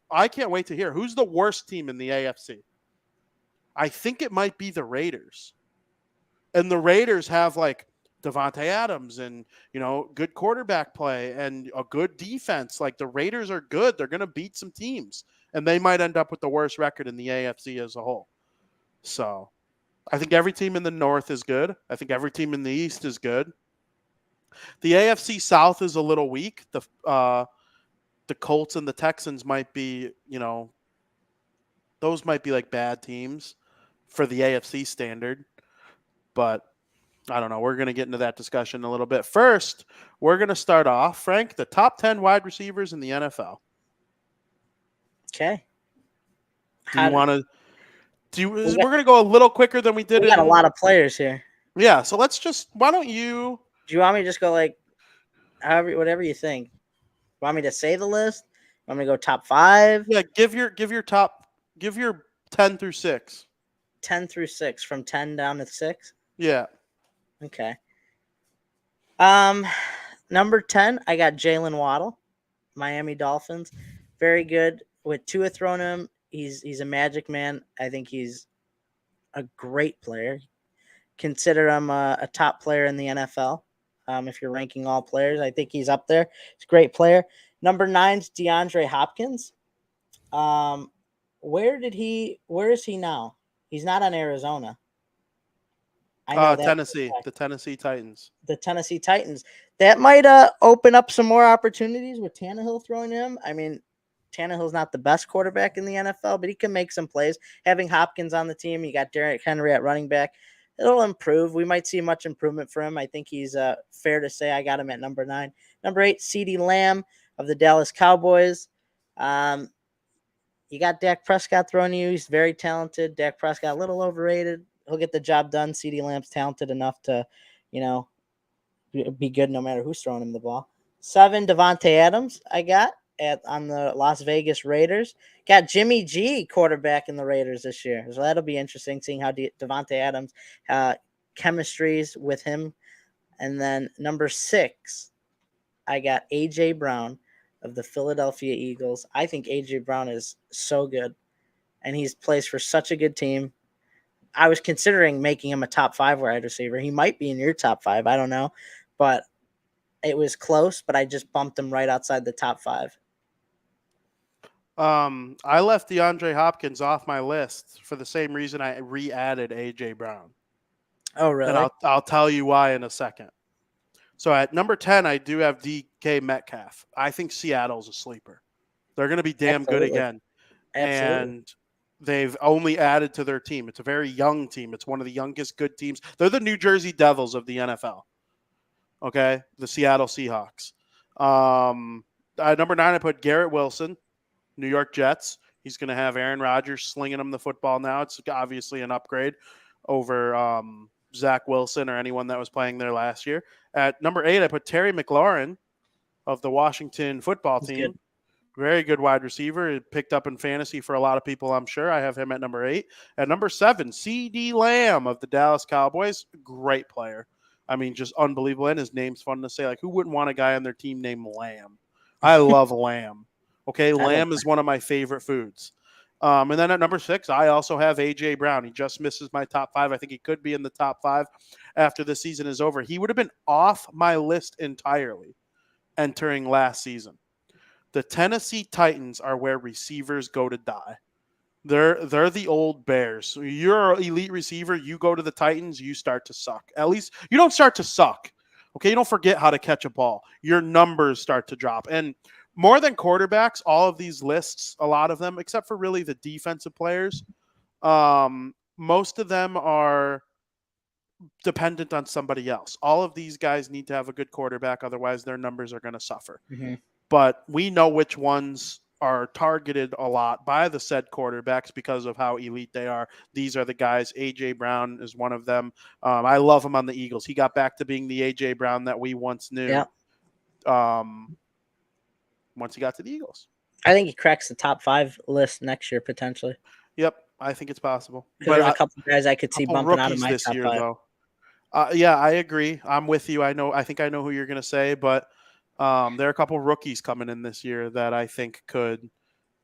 I can't wait to hear who's the worst team in the AFC. I think it might be the Raiders. And the Raiders have Devontae Adams and good quarterback play and a good defense. The Raiders are good. They're going to beat some teams. And they might end up with the worst record in the AFC as a whole. So I think every team in the North is good. I think every team in the East is good. The AFC South is a little weak. The Colts and the Texans might be, those might be bad teams for the AFC standard. But I don't know. We're going to get into that discussion a little bit. First, we're going to start off, Frank, the top 10 wide receivers in the NFL. Okay. Do you want to... we're going to go a little quicker than we did. We got a lot of players here. Yeah, so let's just. Why don't you? Do you want me to just go whatever you think? Want me to say the list? Want me to go top 5? Yeah, give your 10 through 6. 10 through 6, from 10 down to 6. Yeah. Okay. Number 10, I got Jalen Waddle, Miami Dolphins. Very good with Tua throwing him. He's a magic man. I think he's a great player. Consider him a top player in the NFL. If you're ranking all players, I think he's up there. He's a great player. Number 9's DeAndre Hopkins. Where is he now? He's not on Arizona. I know Tennessee, the Tennessee Titans. The Tennessee Titans. That might open up some more opportunities with Tannehill throwing him. I mean, Tannehill's not the best quarterback in the NFL, but he can make some plays. Having Hopkins on the team, you got Derrick Henry at running back. It'll improve. We might see much improvement for him. I think he's fair to say I got him at number 9. Number 8, CeeDee Lamb of the Dallas Cowboys. You got Dak Prescott throwing you. He's very talented. Dak Prescott, a little overrated. He'll get the job done. CeeDee Lamb's talented enough to, be good no matter who's throwing him the ball. 7, Devontae Adams I got on the Las Vegas Raiders. Got Jimmy G quarterback in the Raiders this year. So that'll be interesting seeing how Devontae Adams chemistries with him. And then number 6, I got A.J. Brown of the Philadelphia Eagles. I think A.J. Brown is so good, and he's plays for such a good team. I was considering making him a top 5 wide receiver. He might be in your top 5. I don't know, but it was close, but I just bumped him right outside the top 5. I left DeAndre Hopkins off my list for the same reason I re-added A.J. Brown. Oh, really? And I'll tell you why in a second. So at number 10, I do have DK Metcalf. I think Seattle's a sleeper. They're going to be damn good again. Absolutely. And they've only added to their team. It's a very young team. It's one of the youngest good teams. They're the New Jersey Devils of the NFL. Okay, the Seattle Seahawks. Number 9, I put Garrett Wilson, New York Jets. He's going to have Aaron Rodgers slinging him the football now. It's obviously an upgrade over Zach Wilson or anyone that was playing there last year. At number 8, I put Terry McLaurin of the Washington football team. Good. Very good wide receiver. It picked up in fantasy for a lot of people, I'm sure. I have him at number 8. At number 7, C.D. Lamb of the Dallas Cowboys. Great player. I mean, just unbelievable. And his name's fun to say. Like, who wouldn't want a guy on their team named Lamb? I love lamb. Okay, lamb is one of my favorite foods. And then at number 6, I also have A.J. Brown. He just misses my top 5. I think he could be in the top 5 after the season is over. He would have been off my list entirely entering last season. The Tennessee Titans are where receivers go to die. They're the old Bears. So you're an elite receiver, you go to the Titans, you start to suck. At least you don't start to suck. Okay, you don't forget how to catch a ball. Your numbers start to drop. And more than quarterbacks, all of these lists, a lot of them, except for really the defensive players, most of them are dependent on somebody else. All of these guys need to have a good quarterback, otherwise their numbers are going to suffer. Mm-hmm. But we know which ones are targeted a lot by the said quarterbacks because of how elite they are. These are the guys. A.J. Brown is one of them. I love him on the Eagles. He got back to being the A.J. Brown that we once knew. Yeah. Once he got to the Eagles. I think he cracks the top 5 list next year, potentially. Yep, I think it's possible. But there's a couple guys I could see bumping out of my top 5. Though. Yeah, I agree. I'm with you. I think I know who you're going to say, but there are a couple rookies coming in this year that I think could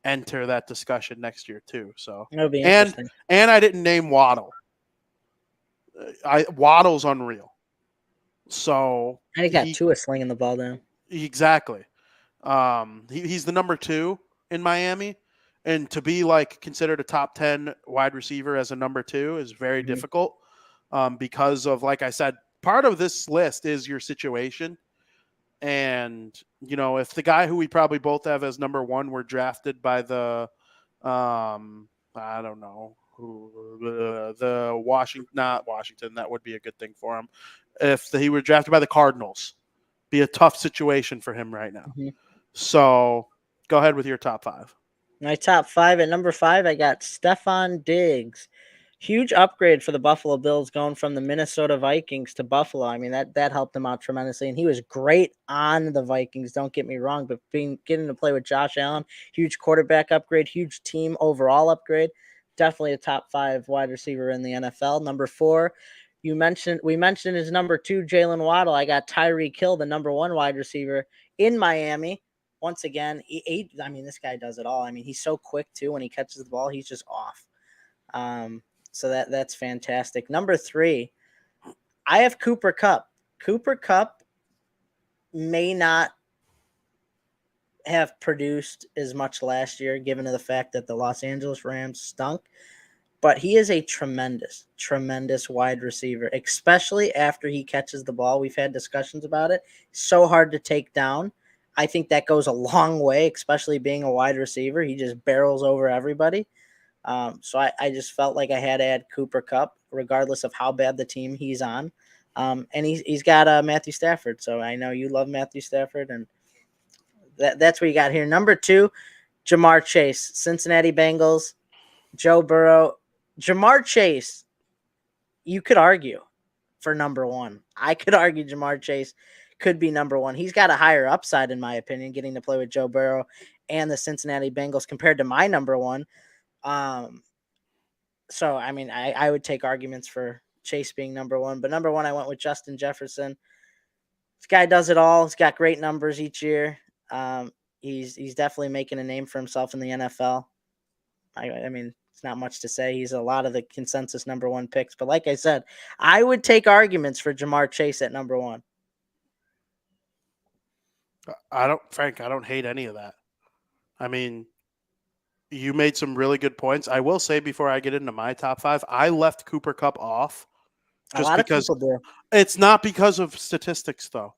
enter that discussion next year too. So that'll be interesting. And I didn't name Waddle. Waddle's unreal. So and he got Tua slinging the ball down. Exactly. He's the number 2 in Miami, and to be like considered a top 10 wide receiver as a number 2 is very difficult because of, like I said, part of this list is your situation. And, you know, if the guy who we probably both have as number 1 were drafted by the, I don't know, not Washington, that would be a good thing for him. If he were drafted by the Cardinals, be a tough situation for him right now. Mm-hmm. So go ahead with your top 5. My top 5, at number 5, I got Stephon Diggs. Huge upgrade for the Buffalo Bills going from the Minnesota Vikings to Buffalo. I mean, that helped him out tremendously. And he was great on the Vikings, don't get me wrong, but getting to play with Josh Allen, huge quarterback upgrade, huge team overall upgrade. Definitely a top 5 wide receiver in the NFL. Number 4, we mentioned his number 2, Jalen Waddle. I got Tyreek Hill, the number 1 wide receiver in Miami. Once again, this guy does it all. I mean, he's so quick too. When he catches the ball, he's just off. So that's fantastic. Number 3, I have Cooper Kupp. Cooper Kupp may not have produced as much last year, given the fact that the Los Angeles Rams stunk. But he is a tremendous, tremendous wide receiver, especially after he catches the ball. We've had discussions about it. So hard to take down. I think that goes a long way, especially being a wide receiver. He just barrels over everybody. So I just felt like I had to add Cooper Kupp, regardless of how bad the team he's on. And he's got Matthew Stafford. So I know you love Matthew Stafford, and that's what you got here. Number 2, Jamar Chase, Cincinnati Bengals, Joe Burrow. Jamar Chase, you could argue for number 1. I could argue Jamar Chase could be number 1. He's got a higher upside, in my opinion, getting to play with Joe Burrow and the Cincinnati Bengals compared to my number 1. So, I mean, I would take arguments for Chase being number 1, but number 1, I went with Justin Jefferson. This guy does it all. He's got great numbers each year. He's definitely making a name for himself in the NFL. I mean, it's not much to say. He's a lot of the consensus number 1 picks, but like I said, I would take arguments for Jamar Chase at number 1. I don't hate any of that. I mean, you made some really good points. I will say before I get into my top 5, I left Cooper Kupp off. Just a lot because of people do. It's not because of statistics, though.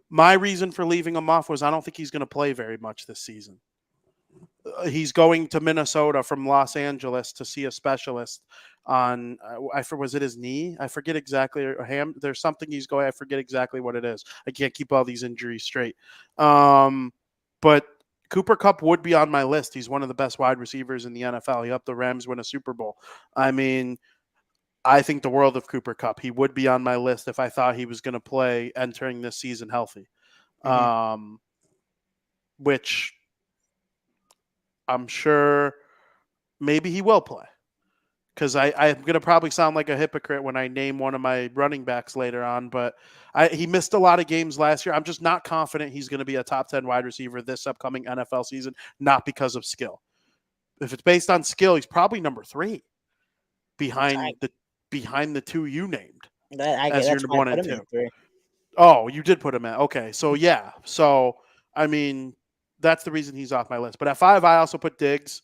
My reason for leaving him off was I don't think he's going to play very much this season. he's going to Minnesota from Los Angeles to see a specialist on was it his knee? I forget exactly. Or there's something he's going. I forget exactly what it is. I can't keep all these injuries straight. But Cooper Kupp would be on my list. He's one of the best wide receivers in the NFL. He helped the Rams win a Super Bowl. I mean, I think the world of Cooper Kupp. He would be on my list if I thought he was going to play entering this season healthy. Which I'm sure maybe he will play. Because I'm going to probably sound like a hypocrite when I name one of my running backs later on, but he missed a lot of games last year. I'm just not confident he's going to be a top 10 wide receiver this upcoming NFL season, not because of skill. If it's based on skill, he's probably number 3 behind the two you named as your 1 and 2. Oh, you did put him at. Okay, so yeah. So, I mean, that's the reason he's off my list. But at 5, I also put Diggs.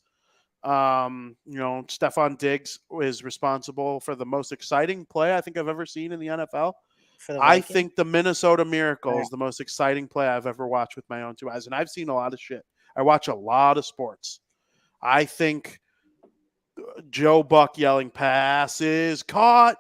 Stephon Diggs is responsible for the most exciting play I think I've ever seen in the NFL. I think the Minnesota Miracle is the most exciting play I've ever watched with my own 2 eyes. And I've seen a lot of shit. I watch a lot of sports. I think Joe Buck yelling passes caught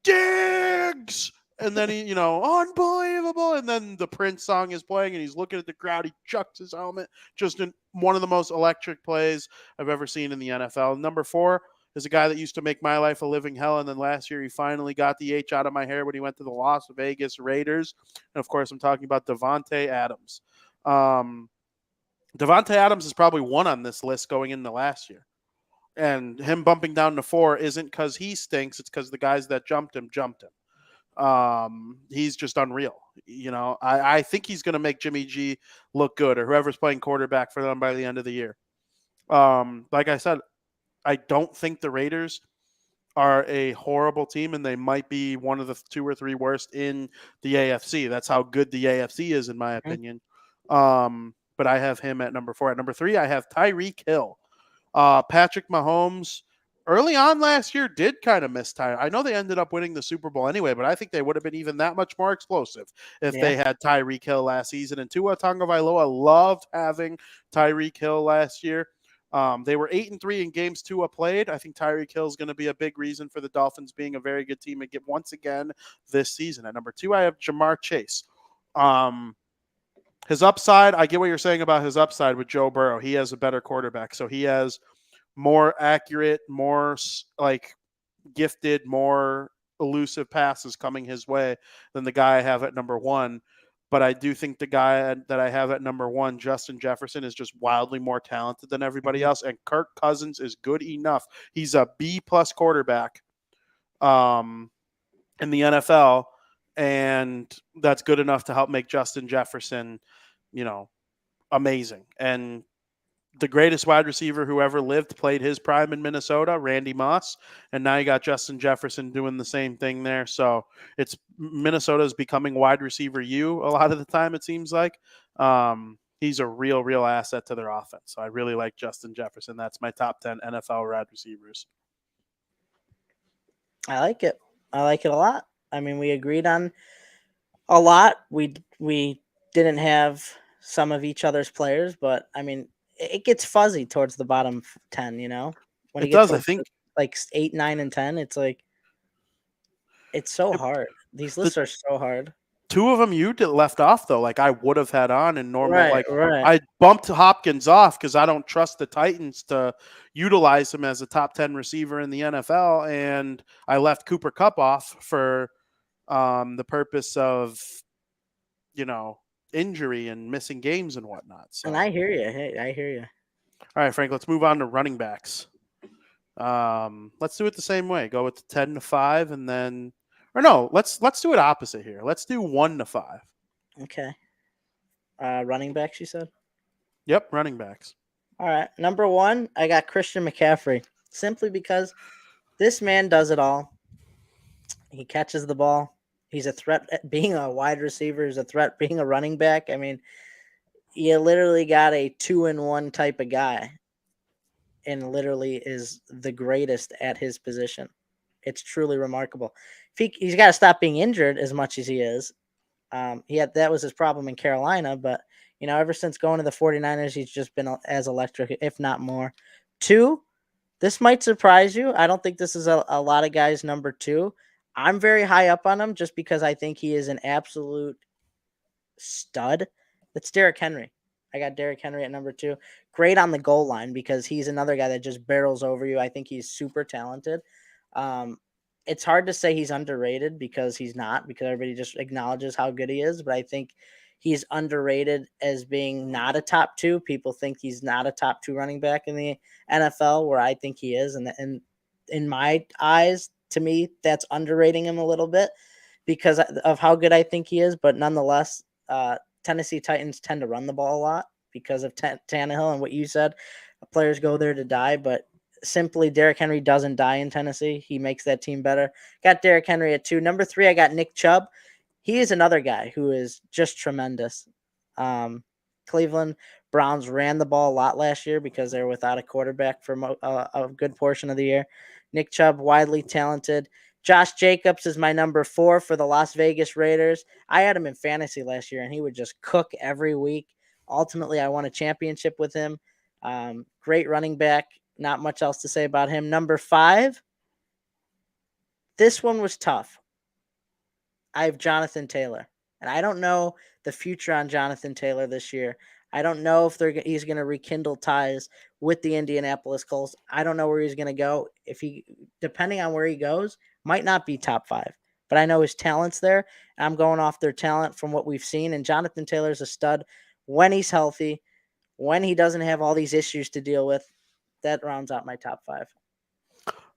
Diggs. And then he, unbelievable. And then the Prince song is playing and he's looking at the crowd. He chucks his helmet. Just in one of the most electric plays I've ever seen in the NFL. Number 4 is a guy that used to make my life a living hell. And then last year he finally got the H out of my hair when he went to the Las Vegas Raiders. And of course, I'm talking about Davante Adams. Davante Adams is probably 1 on this list going into last year. And him bumping down to 4 isn't because he stinks. It's because the guys that jumped him. He's just unreal. I think he's going to make Jimmy G look good or whoever's playing quarterback for them by the end of the year. Like I said, I don't think the Raiders are a horrible team and they might be one of the 2 or 3 worst in the AFC. That's how good the AFC is in my opinion. But I have him at number 4. At number 3, I have Tyreek Hill. Patrick Mahomes early on last year did kind of miss Tyreek. I know they ended up winning the Super Bowl anyway, but I think they would have been even that much more explosive if they had Tyreek Hill last season. And Tua Tagovailoa loved having Tyreek Hill last year. They were 8-3 in games Tua played. I think Tyreek Hill is going to be a big reason for the Dolphins being a very good team again once again this season. At number 2, I have Jamar Chase. His upside, I get what you're saying about his upside with Joe Burrow. He has a better quarterback, so he has more accurate, more gifted, more elusive passes coming his way than the guy I have at number 1. But I do think the guy that I have at number 1, Justin Jefferson, is just wildly more talented than everybody else. And Kirk Cousins is good enough. He's a B+ quarterback in the NFL. And that's good enough to help make Justin Jefferson, amazing. And the greatest wide receiver who ever lived played his prime in Minnesota, Randy Moss. And now you got Justin Jefferson doing the same thing there. So Minnesota's becoming wide receiver U a lot of the time, it seems like. He's a real asset to their offense. So I really like Justin Jefferson. That's my top 10 NFL wide receivers. I like it. I like it a lot. I mean, we agreed on a lot. We didn't have some of each other's players, but I mean, it gets fuzzy towards the bottom 10, when it does. I think 8, 9, and 10, it's like, it's so hard. These lists are so hard. 2 of them you left off though. Like I would have had on in normal. Right. I bumped Hopkins off because I don't trust the Titans to utilize him as a top 10 receiver in the NFL, and I left Cooper Kupp off for the purpose of injury and missing games and whatnot. So. And I hear you. Hey, I hear you. All right, Frank. Let's move on to running backs. Let's do it the same way. Go with the 10 to 5, and then. Or no, let's do it opposite here. Let's do 1 to 5. Okay. Running backs, you said? Yep, running backs. All right. Number 1, I got Christian McCaffrey. Simply because this man does it all. He catches the ball. He's a threat at being a wide receiver. He's a threat being a running back. I mean, you literally got a 2-in-1 type of guy. And literally is the greatest at his position. It's truly remarkable. He's got to stop being injured as much as he is. That was his problem in Carolina, but ever since going to the 49ers, he's just been as electric, if not more. 2, this might surprise you. I don't think this is a lot of guys' number 2. I'm very high up on him just because I think he is an absolute stud. That's Derrick Henry. I got Derrick Henry at number 2. Great on the goal line because he's another guy that just barrels over you. I think he's super talented. It's hard to say he's underrated because he's not, because everybody just acknowledges how good he is. But I think he's underrated as being not a top 2. People think he's not a top 2 running back in the NFL, where I think he is. And in my eyes, to me, that's underrating him a little bit because of how good I think he is. But nonetheless, Tennessee Titans tend to run the ball a lot because of Tannehill and what you said. Players go there to die, but simply Derrick Henry doesn't die in Tennessee. He makes that team better. Got Derrick Henry at 2. Number 3, I got Nick Chubb. He is another guy who is just tremendous. Cleveland Browns ran the ball a lot last year because they were without a quarterback for a good portion of the year. Nick Chubb, widely talented. Josh Jacobs is my number 4 for the Las Vegas Raiders. I had him in fantasy last year, and he would just cook every week. Ultimately, I won a championship with him. Great running back. Not much else to say about him. Number 5, this one was tough. I have Jonathan Taylor, and I don't know the future on Jonathan Taylor this year. I don't know if he's going to rekindle ties with the Indianapolis Colts. I don't know where he's going to go. Depending on where he goes, might not be top 5, but I know his talent's there. And I'm going off their talent from what we've seen. And Jonathan Taylor's a stud when he's healthy, when he doesn't have all these issues to deal with. That rounds out my top 5.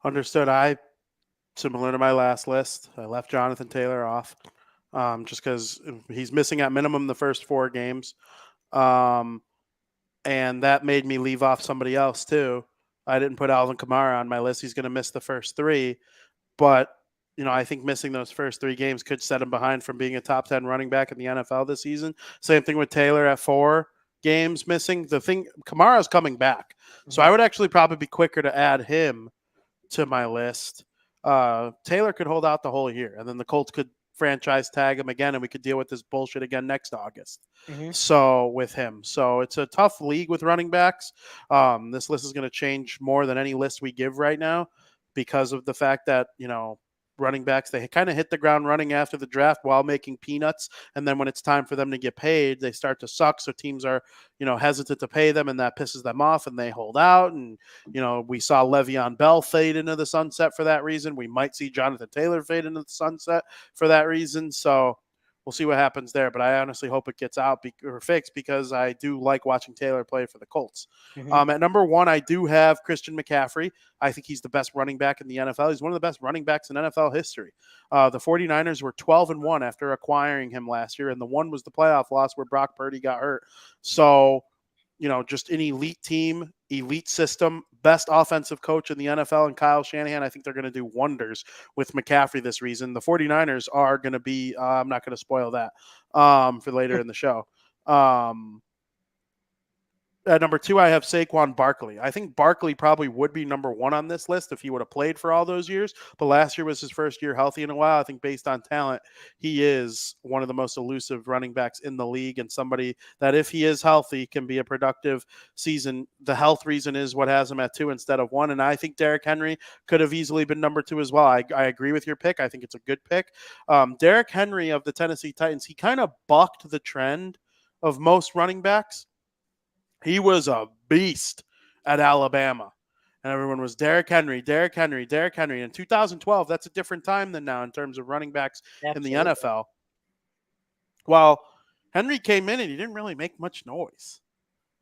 Understood. Similar to my last list, I left Jonathan Taylor off just because he's missing at minimum the first 4 games. And that made me leave off somebody else too. I didn't put Alvin Kamara on my list. He's going to miss the first 3, but I think missing those first 3 games could set him behind from being a top 10 running back in the NFL this season. Same thing with Taylor at 4 games missing. Kamara's coming back. Mm-hmm. So I would actually probably be quicker to add him to my list. Taylor could hold out the whole year, and then the Colts could franchise tag him again, and we could deal with this bullshit again next August. Mm-hmm. So with him, it's a tough league with running backs. This list is going to change more than any list we give right now because of the fact that running backs, they kind of hit the ground running after the draft while making peanuts, and then when it's time for them to get paid, they start to suck. So teams are hesitant to pay them, and that pisses them off, and they hold out. And we saw Le'Veon Bell fade into the sunset for that reason. We might see Jonathan Taylor fade into the sunset for that reason. So we'll see what happens there, but I honestly hope it gets out or fixed because I do like watching Taylor play for the Colts. Mm-hmm. At number 1, I do have Christian McCaffrey. I think he's the best running back in the NFL. He's one of the best running backs in NFL history. The 49ers were 12-1 after acquiring him last year, and the one was the playoff loss where Brock Purdy got hurt. So, just an elite team, elite system, best offensive coach in the NFL, and Kyle Shanahan, I think they're going to do wonders with McCaffrey this season. The 49ers are going to be, I'm not going to spoil that for later in the show. At number 2, I have Saquon Barkley. I think Barkley probably would be number 1 on this list if he would have played for all those years. But last year was his first year healthy in a while. I think based on talent, he is one of the most elusive running backs in the league and somebody that if he is healthy can be a productive season. The health reason is what has him at 2 instead of 1. And I think Derrick Henry could have easily been number 2 as well. I agree with your pick. I think it's a good pick. Derrick Henry of the Tennessee Titans, he kind of bucked the trend of most running backs. He was a beast at Alabama. And everyone was Derrick Henry, Derrick Henry, Derrick Henry. In 2012, that's a different time than now in terms of running backs Absolutely. In the NFL. Well, Henry came in and he didn't really make much noise.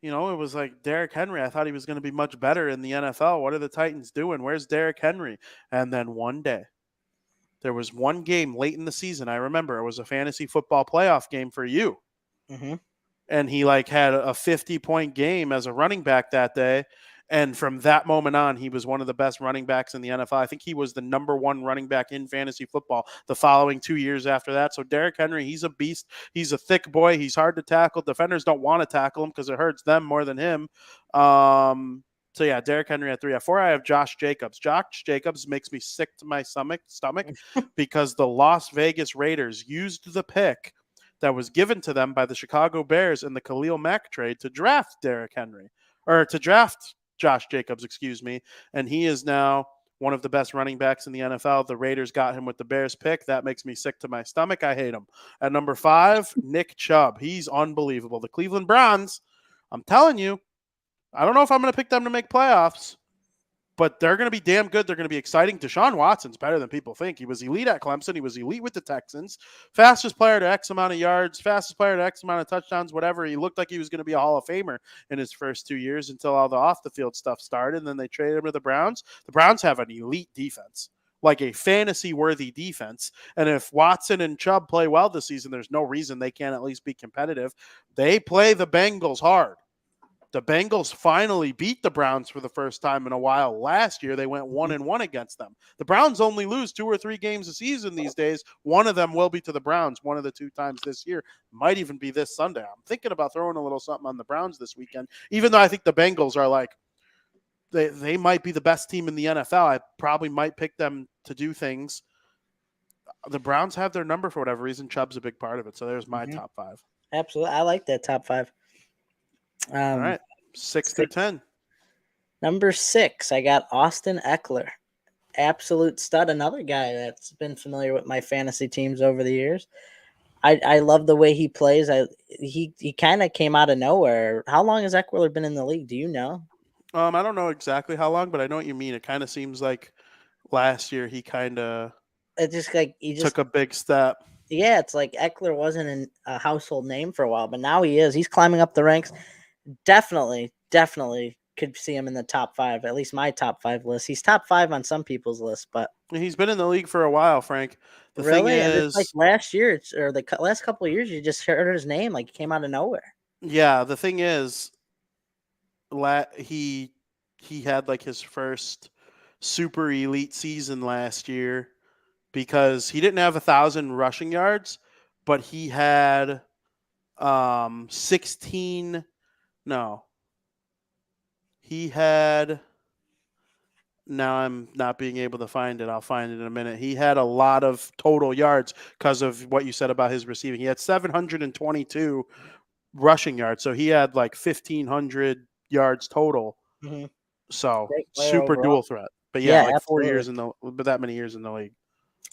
It was like Derrick Henry. I thought he was going to be much better in the NFL. What are the Titans doing? Where's Derrick Henry? And then one day, there was one game late in the season. I remember it was a fantasy football playoff game for you. Mm-hmm. And he had a 50-point game as a running back that day. And from that moment on, he was one of the best running backs in the NFL. I think he was the number 1 running back in fantasy football the following 2 years after that. So Derrick Henry, he's a beast. He's a thick boy. He's hard to tackle. Defenders don't want to tackle him because it hurts them more than him. So, yeah, Derrick Henry at 3. At 4, I have Josh Jacobs. Josh Jacobs makes me sick to my stomach because the Las Vegas Raiders used the pick that was given to them by the Chicago Bears in the Khalil Mack trade to draft Derrick Henry, or to draft Josh Jacobs, excuse me. And he is now one of the best running backs in the NFL. The Raiders got him with the Bears pick. That makes me sick to my stomach. I hate him. At number 5, Nick Chubb. He's unbelievable. The Cleveland Browns, I'm telling you, I don't know if I'm going to pick them to make playoffs, but they're going to be damn good. They're going to be exciting. Deshaun Watson's better than people think. He was elite at Clemson. He was elite with the Texans. Fastest player to X amount of yards, fastest player to X amount of touchdowns, whatever. He looked like he was going to be a Hall of Famer in his first 2 years until all the off-the-field stuff started, and then they traded him to the Browns. The Browns have an elite defense, like a fantasy-worthy defense. And if Watson and Chubb play well this season, there's no reason they can't at least be competitive. They play the Bengals hard. The Bengals finally beat the Browns for the first time in a while. Last year, they went 1-1 against them. The Browns only lose 2 or 3 games a season these days. One of them will be to the Browns, one of the 2 times this year. Might even be this Sunday. I'm thinking about throwing a little something on the Browns this weekend, even though I think the Bengals are like, they might be the best team in the NFL. I probably might pick them to do things. The Browns have their number for whatever reason. Chubb's a big part of it. So there's my top 5. Absolutely. I like that top 5. All right, 6 through 10. Number 6, I got Austin Eckler. Absolute stud. Another guy that's been familiar with my fantasy teams over the years. I love the way he plays. He kind of came out of nowhere. How long has Eckler been in the league? Do you know? I don't know exactly how long, but I know what you mean. It kind of seems like last year he kind of took a big step. Yeah, it's like Eckler wasn't a household name for a while, but now he is. He's climbing up the ranks. Definitely could see him in the top 5, at least my top 5 list. He's top 5 on some people's list, but he's been in the league for a while, Frank. The really, thing and is, it's like last year or the last couple of years, you just heard his name, like he came out of nowhere. Yeah, the thing is, he had like his first super elite season last year because he didn't have 1,000 rushing yards, but he had 16. No. He had, now I'm not being able to find it. I'll find it in a minute. He had a lot of total yards because of what you said about his receiving. He had 722 rushing yards. So he had like 1,500 yards total. Mm-hmm. So super overall. Dual threat. But yeah, like absolutely. 4 years but that many years in the league.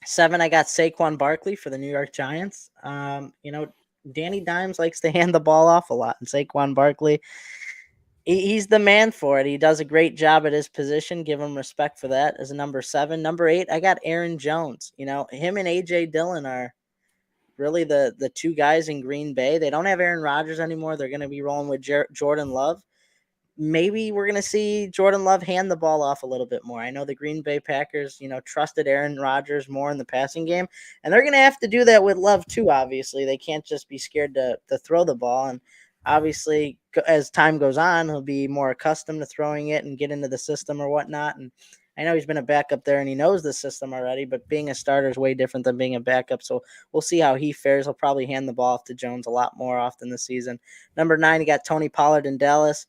7, I got Saquon Barkley for the New York Giants. Danny Dimes likes to hand the ball off a lot, and Saquon Barkley, he's the man for it. He does a great job at his position. Give him respect for that as a number 7. Number 8, I got Aaron Jones. Him and A.J. Dillon are really the 2 guys in Green Bay. They don't have Aaron Rodgers anymore. They're going to be rolling with Jordan Love. Maybe we're going to see Jordan Love hand the ball off a little bit more. I know the Green Bay Packers, trusted Aaron Rodgers more in the passing game, and they're going to have to do that with Love too, obviously. They can't just be scared to throw the ball, and obviously as time goes on, he'll be more accustomed to throwing it and get into the system or whatnot, and I know he's been a backup there and he knows the system already, but being a starter is way different than being a backup, so we'll see how he fares. He'll probably hand the ball off to Jones a lot more often this season. Number 9, you got Tony Pollard in Dallas.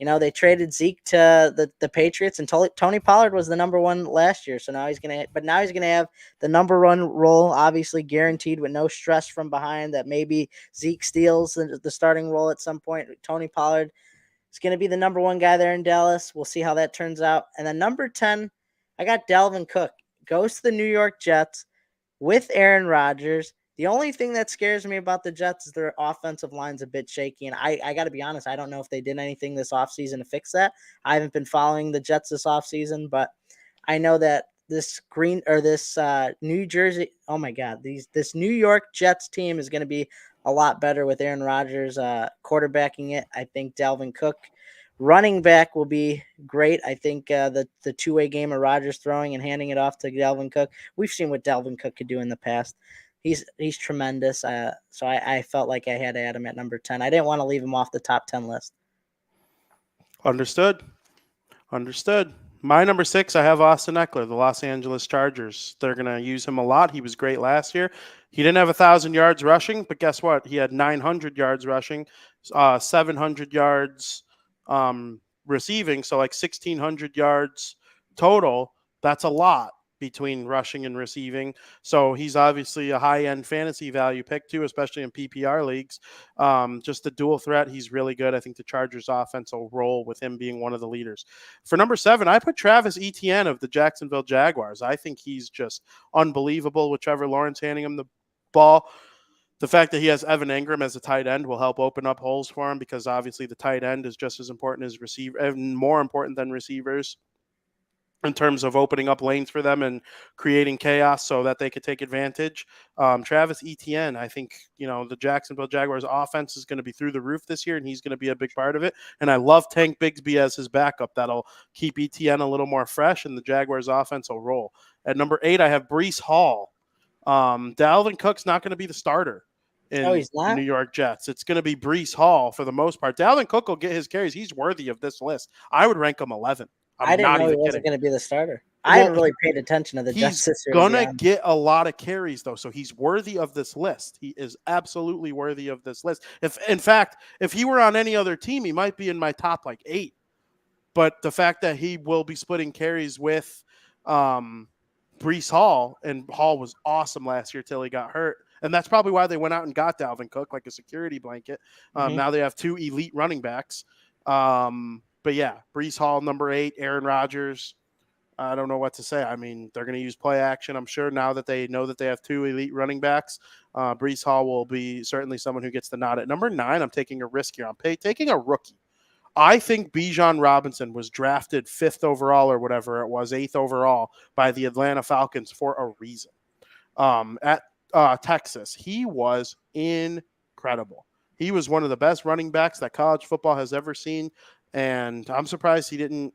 They traded Zeke to the Patriots, and Tony Pollard was the number 1 last year. So now he's gonna have the number 1 role, obviously guaranteed with no stress from behind. That maybe Zeke steals the starting role at some point. Tony Pollard is gonna be the number 1 guy there in Dallas. We'll see how that turns out. And then number 10, I got Dalvin Cook. Goes to the New York Jets with Aaron Rodgers. The only thing that scares me about the Jets is their offensive line's a bit shaky, and I got to be honest, I don't know if they did anything this offseason to fix that. I haven't been following the Jets this offseason, but I know that this New Jersey, oh my God, this New York Jets team is going to be a lot better with Aaron Rodgers quarterbacking it. I think Dalvin Cook running back will be great. I think the 2-way game of Rodgers throwing and handing it off to Dalvin Cook, we've seen what Dalvin Cook could do in the past. He's tremendous. So I felt like I had to add him at number 10. I didn't want to leave him off the top 10 list. Understood. My number 6, I have Austin Eckler, the Los Angeles Chargers. They're going to use him a lot. He was great last year. He didn't have 1,000 yards rushing, but guess what? He had 900 yards rushing, 700 yards receiving, so like 1,600 yards total. That's a lot between rushing and receiving. So he's obviously a high-end fantasy value pick too, especially in PPR leagues. Just a dual threat. He's really good. I think the Chargers offense will roll with him being one of the leaders. For number 7, I put Travis Etienne of the Jacksonville Jaguars. I think he's just unbelievable with Trevor Lawrence handing him the ball. The fact that he has Evan Engram as a tight end will help open up holes for him because obviously the tight end is just as important as receiver, and more important than receivers in terms of opening up lanes for them and creating chaos so that they could take advantage. Travis Etienne, I think, the Jacksonville Jaguars offense is going to be through the roof this year, and he's going to be a big part of it. And I love Tank Bigsby as his backup. That'll keep Etienne a little more fresh, and the Jaguars offense will roll. At number 8, I have Breece Hall. Dalvin Cook's not going to be the starter in the New York Jets. It's going to be Breece Hall for the most part. Dalvin Cook will get his carries. He's worthy of this list. I would rank him 11. I didn't know he wasn't going to be the starter. I haven't really paid attention to the Jets this year. He's going to get a lot of carries, though, so he's worthy of this list. He is absolutely worthy of this list. In fact, if he were on any other team, he might be in my top 8. But the fact that he will be splitting carries with Breece Hall, and Hall was awesome last year till he got hurt. And that's probably why they went out and got Dalvin Cook like a security blanket. Now they have 2 elite running backs. But yeah, Breece Hall, number 8, Aaron Rodgers. I don't know what to say. I mean, they're going to use play action, I'm sure, now that they know that they have 2 elite running backs. Breece Hall will be certainly someone who gets the nod. At number 9, I'm taking a risk here. I'm taking a rookie. I think Bijan Robinson was drafted 5th overall or whatever it was, 8th overall by the Atlanta Falcons for a reason. At Texas, he was incredible. He was one of the best running backs that college football has ever seen. And I'm surprised he didn't,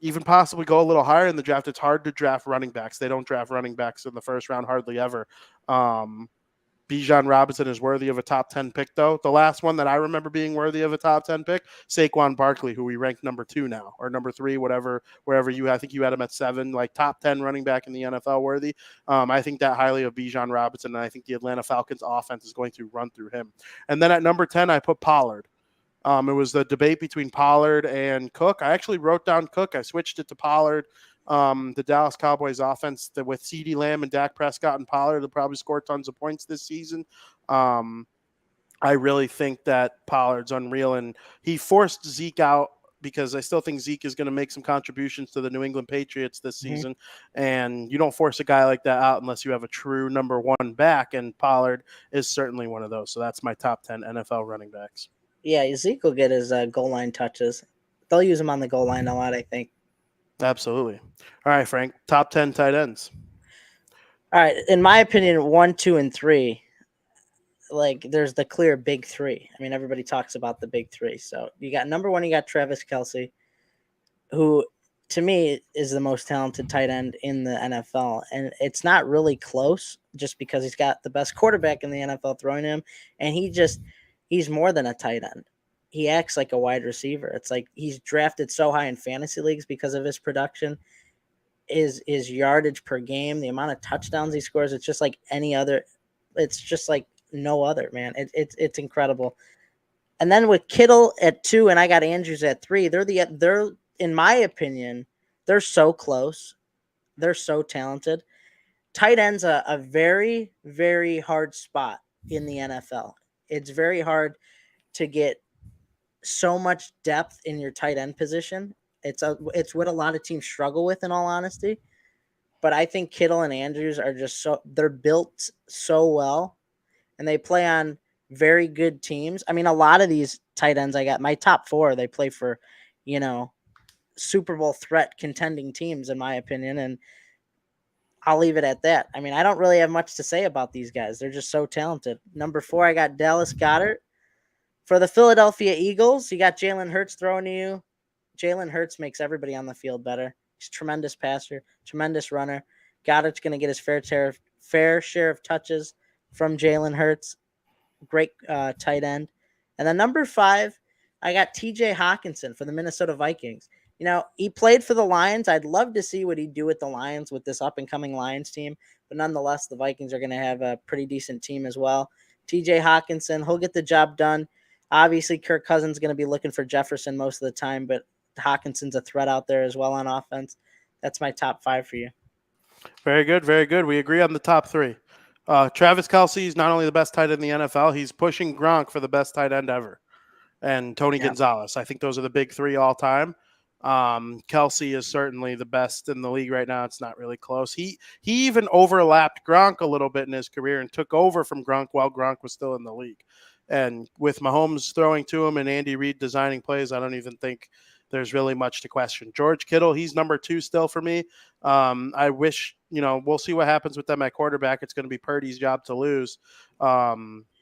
even possibly go a little higher in the draft. It's hard to draft running backs. They don't draft running backs in the first round hardly ever. Bijan Robinson is worthy of a top 10 pick, though. The last one that I remember being worthy of a top 10 pick, Saquon Barkley, who we ranked number 2 now, or number 3, whatever, wherever I think you had him at 7, top 10 running back in the NFL worthy. I think that highly of Bijan Robinson, and I think the Atlanta Falcons offense is going to run through him. And then at number 10, I put Pollard. It was the debate between Pollard and Cook. I actually wrote down Cook. I switched it to Pollard. The Dallas Cowboys offense with CeeDee Lamb and Dak Prescott and Pollard will probably score tons of points this season. I really think that Pollard's unreal, and he forced Zeke out because I still think Zeke is going to make some contributions to the New England Patriots this season. And you don't force a guy like that out unless you have a true number 1 back, and Pollard is certainly one of those. So that's my top 10 NFL running backs. Yeah, Zeke will get his goal line touches. They'll use him on the goal line a lot, I think. Absolutely. All right, Frank, top 10 tight ends. All right, in my opinion, 1, 2, and 3, there's the clear big 3. I mean, everybody talks about the big 3. So you got number 1, you got Travis Kelce, who to me is the most talented tight end in the NFL. And it's not really close just because he's got the best quarterback in the NFL throwing him. And he's more than a tight end. He acts like a wide receiver. It's like he's drafted so high in fantasy leagues because of his production, his yardage per game, the amount of touchdowns he scores. It's just like any other. It's just like no other, man. It's incredible. And then with Kittle at 2 and I got Andrews at 3, they're in my opinion, they're so close. They're so talented. Tight end's a very, very hard spot in the NFL. It's very hard to get so much depth in your tight end position. It's what a lot of teams struggle with, in all honesty. But I think Kittle and Andrews are they're built so well, and they play on very good teams. I mean, a lot of these tight ends I got, my top 4, they play for, Super Bowl threat contending teams, in my opinion, and I'll leave it at that. I mean, I don't really have much to say about these guys. They're just so talented. Number 4, I got Dallas Goedert. For the Philadelphia Eagles, you got Jalen Hurts throwing to you. Jalen Hurts makes everybody on the field better. He's a tremendous passer, tremendous runner. Goddard's going to get his fair share of touches from Jalen Hurts. Great tight end. And then number 5, I got TJ Hawkinson for the Minnesota Vikings. He played for the Lions. I'd love to see what he'd do with the Lions with this up-and-coming Lions team. But nonetheless, the Vikings are going to have a pretty decent team as well. TJ Hawkinson, he'll get the job done. Obviously, Kirk Cousins is going to be looking for Jefferson most of the time, but Hawkinson's a threat out there as well on offense. That's my top 5 for you. Very good, very good. We agree on the top 3. Travis Kelce is not only the best tight end in the NFL, he's pushing Gronk for the best tight end ever. And Tony Gonzalez. I think those are the big 3 all time. Kelce is certainly the best in the league right now. It's not really close. He even overlapped Gronk a little bit in his career and took over from Gronk while Gronk was still in the league. And with Mahomes throwing to him and Andy Reid designing plays, I don't even think there's really much to question. George Kittle, he's number 2 still for me. I wish, we'll see what happens with them at quarterback. It's going to be Purdy's job to lose.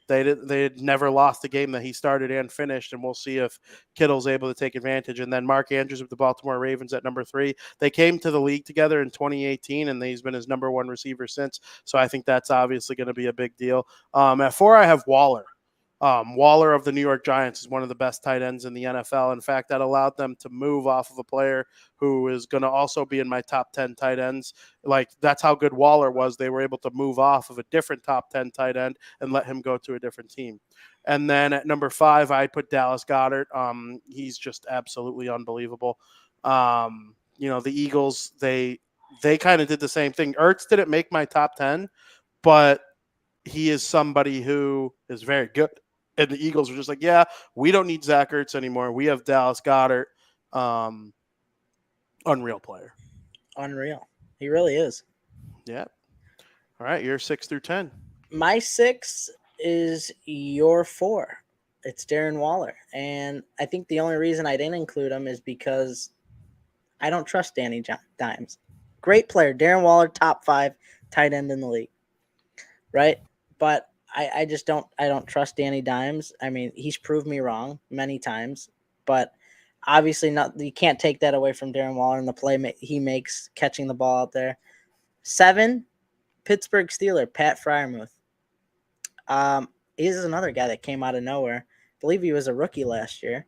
They had never lost a game that he started and finished, and we'll see if Kittle's able to take advantage. And then Mark Andrews of the Baltimore Ravens at number 3. They came to the league together in 2018, and he's been his number 1 receiver since. So I think that's obviously going to be a big deal. At 4, I have Waller. Waller of the New York Giants is one of the best tight ends in the NFL. In fact, that allowed them to move off of a player who is going to also be in my top 10 tight ends. Like, that's how good Waller was. They were able to move off of a different top 10 tight end and let him go to a different team. And then at number 5, I put Dallas Goedert. He's just absolutely unbelievable. The Eagles, they kind of did the same thing. Ertz didn't make my top 10, but he is somebody who is very good. And the Eagles were just like, yeah, we don't need Zach Ertz anymore. We have Dallas Goedert. Unreal player. Unreal. He really is. Yeah. All right, you're 6 through 10. My 6 is your 4. It's Darren Waller. And I think the only reason I didn't include him is because I don't trust Danny Dimes. Great player. Darren Waller, top 5 tight end in the league. Right? But I just don't trust Danny Dimes. I mean, he's proved me wrong many times, but obviously you can't take that away from Darren Waller and the play he makes catching the ball out there. 7, Pittsburgh Steeler, Pat Freiermuth. He's another guy that came out of nowhere. I believe he was a rookie last year.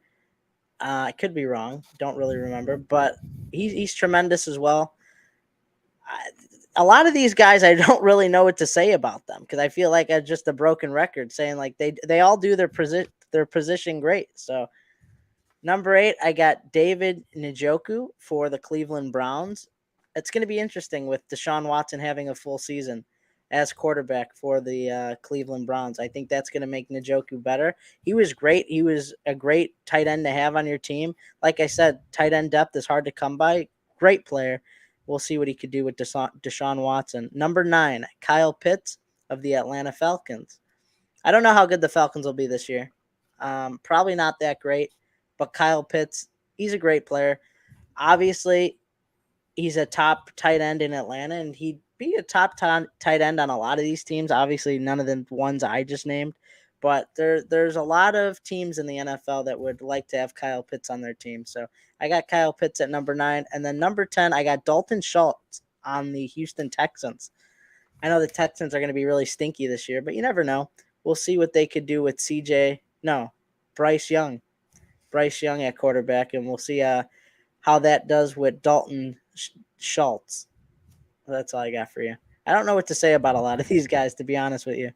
I could be wrong. Don't really remember, but he's tremendous as well. A lot of these guys, I don't really know what to say about them because I feel like I'm just a broken record saying like they all do their position great. So number 8, I got David Njoku for the Cleveland Browns. It's going to be interesting with Deshaun Watson having a full season as quarterback for the Cleveland Browns. I think that's going to make Njoku better. He was great. He was a great tight end to have on your team. Like I said, tight end depth is hard to come by. Great player. We'll see what he could do with Deshaun Watson. Number 9, Kyle Pitts of the Atlanta Falcons. I don't know how good the Falcons will be this year. Probably not that great, but Kyle Pitts, he's a great player. Obviously, he's a top tight end in Atlanta, and he'd be a top tight end on a lot of these teams. Obviously, none of the ones I just named, but there's a lot of teams in the NFL that would like to have Kyle Pitts on their team. So I got Kyle Pitts at number 9. And then number 10, I got Dalton Schultz on the Houston Texans. I know the Texans are going to be really stinky this year, but you never know. We'll see what they could do with Bryce Young. Bryce Young at quarterback, and we'll see how that does with Dalton Schultz. That's all I got for you. I don't know what to say about a lot of these guys, to be honest with you.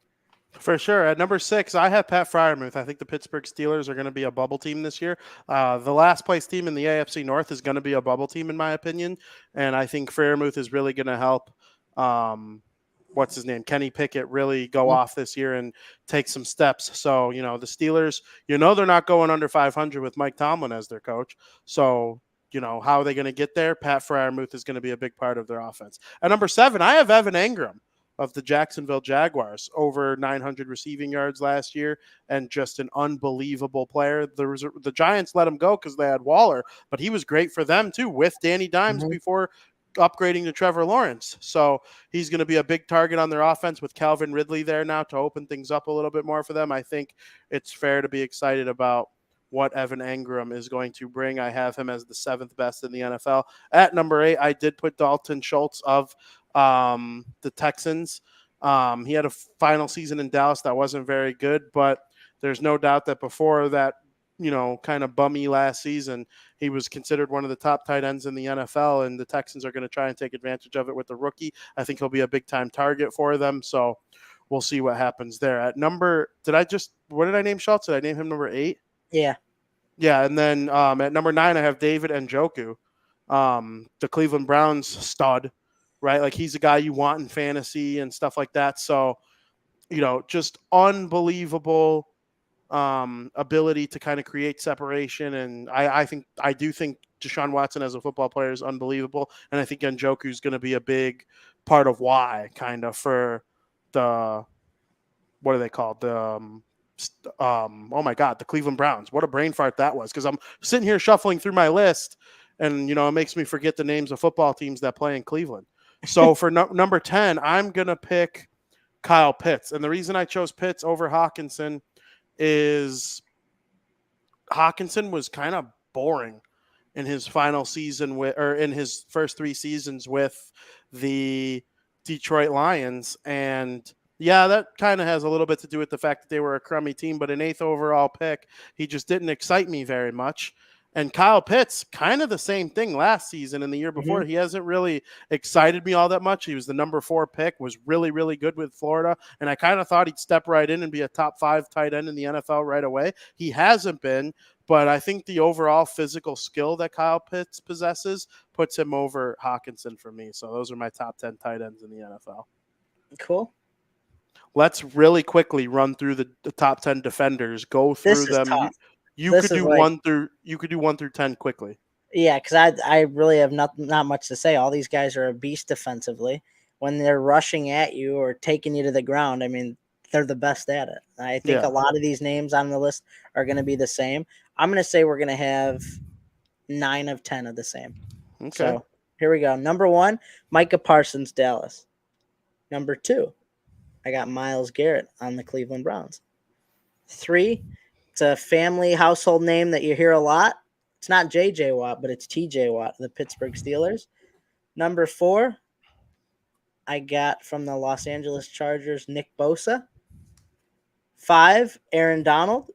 For sure. At number 6, I have Pat Freiermuth. I think the Pittsburgh Steelers are going to be a bubble team this year. The last place team in the AFC North is going to be a bubble team, in my opinion. And I think Freiermuth is really going to help, Kenny Pickett really go off this year and take some steps. So, the Steelers, they're not going under 500 with Mike Tomlin as their coach. So, how are they going to get there? Pat Freiermuth is going to be a big part of their offense. At number 7, I have Evan Engram of the Jacksonville Jaguars, over 900 receiving yards last year and just an unbelievable player. The Giants let him go because they had Waller, but he was great for them too with Danny Dimes before upgrading to Trevor Lawrence. So he's going to be a big target on their offense with Calvin Ridley there now to open things up a little bit more for them. I think it's fair to be excited about what Evan Engram is going to bring. I have him as the 7th best in the NFL. At number 8, I did put Dalton Schultz of the Texans. He had a final season in Dallas that wasn't very good, but there's no doubt that before that, kind of bummy last season, he was considered one of the top tight ends in the NFL, and the Texans are going to try and take advantage of it with the rookie. I think he'll be a big time target for them. So we'll see what happens there. At what did I name Schultz? Did I name him number 8? Yeah. Yeah. And then, at number 9, I have David Njoku. the Cleveland Browns stud, right? Like he's a guy you want in fantasy and stuff like that. So, just unbelievable ability to kind of create separation. And I do think Deshaun Watson as a football player is unbelievable. And I think Njoku is going to be a big part of why kind of for the, what are they called? Oh my God, the Cleveland Browns. What a brain fart that was. Cause I'm sitting here shuffling through my list and, it makes me forget the names of football teams that play in Cleveland. So for number 10, I'm going to pick Kyle Pitts. And the reason I chose Pitts over Hawkinson is Hawkinson was kind of boring in his final season or in his first 3 seasons with the Detroit Lions. And yeah, that kind of has a little bit to do with the fact that they were a crummy team, but an 8th overall pick, he just didn't excite me very much. And Kyle Pitts, kind of the same thing last season and the year before. Mm-hmm. He hasn't really excited me all that much. He was the number 4 pick, was really, really good with Florida. And I kind of thought he'd step right in and be a top 5 tight end in the NFL right away. He hasn't been, but I think the overall physical skill that Kyle Pitts possesses puts him over Hawkinson for me. So those are my top 10 tight ends in the NFL. Cool. Let's really quickly run through the top 10 defenders, go through them. Tough. You could do 1 through 10 quickly. Yeah, because I really have not much to say. All these guys are a beast defensively. When they're rushing at you or taking you to the ground, I mean, they're the best at it. I think a lot of these names on the list are going to be the same. I'm going to say we're going to have 9 of 10 of the same. Okay. So here we go. Number 1, Micah Parsons, Dallas. Number 2, I got Myles Garrett on the Cleveland Browns. 3, it's a family household name that you hear a lot. It's not J.J. Watt, but it's T.J. Watt, the Pittsburgh Steelers. Number 4, I got from the Los Angeles Chargers, Nick Bosa. 5, Aaron Donald.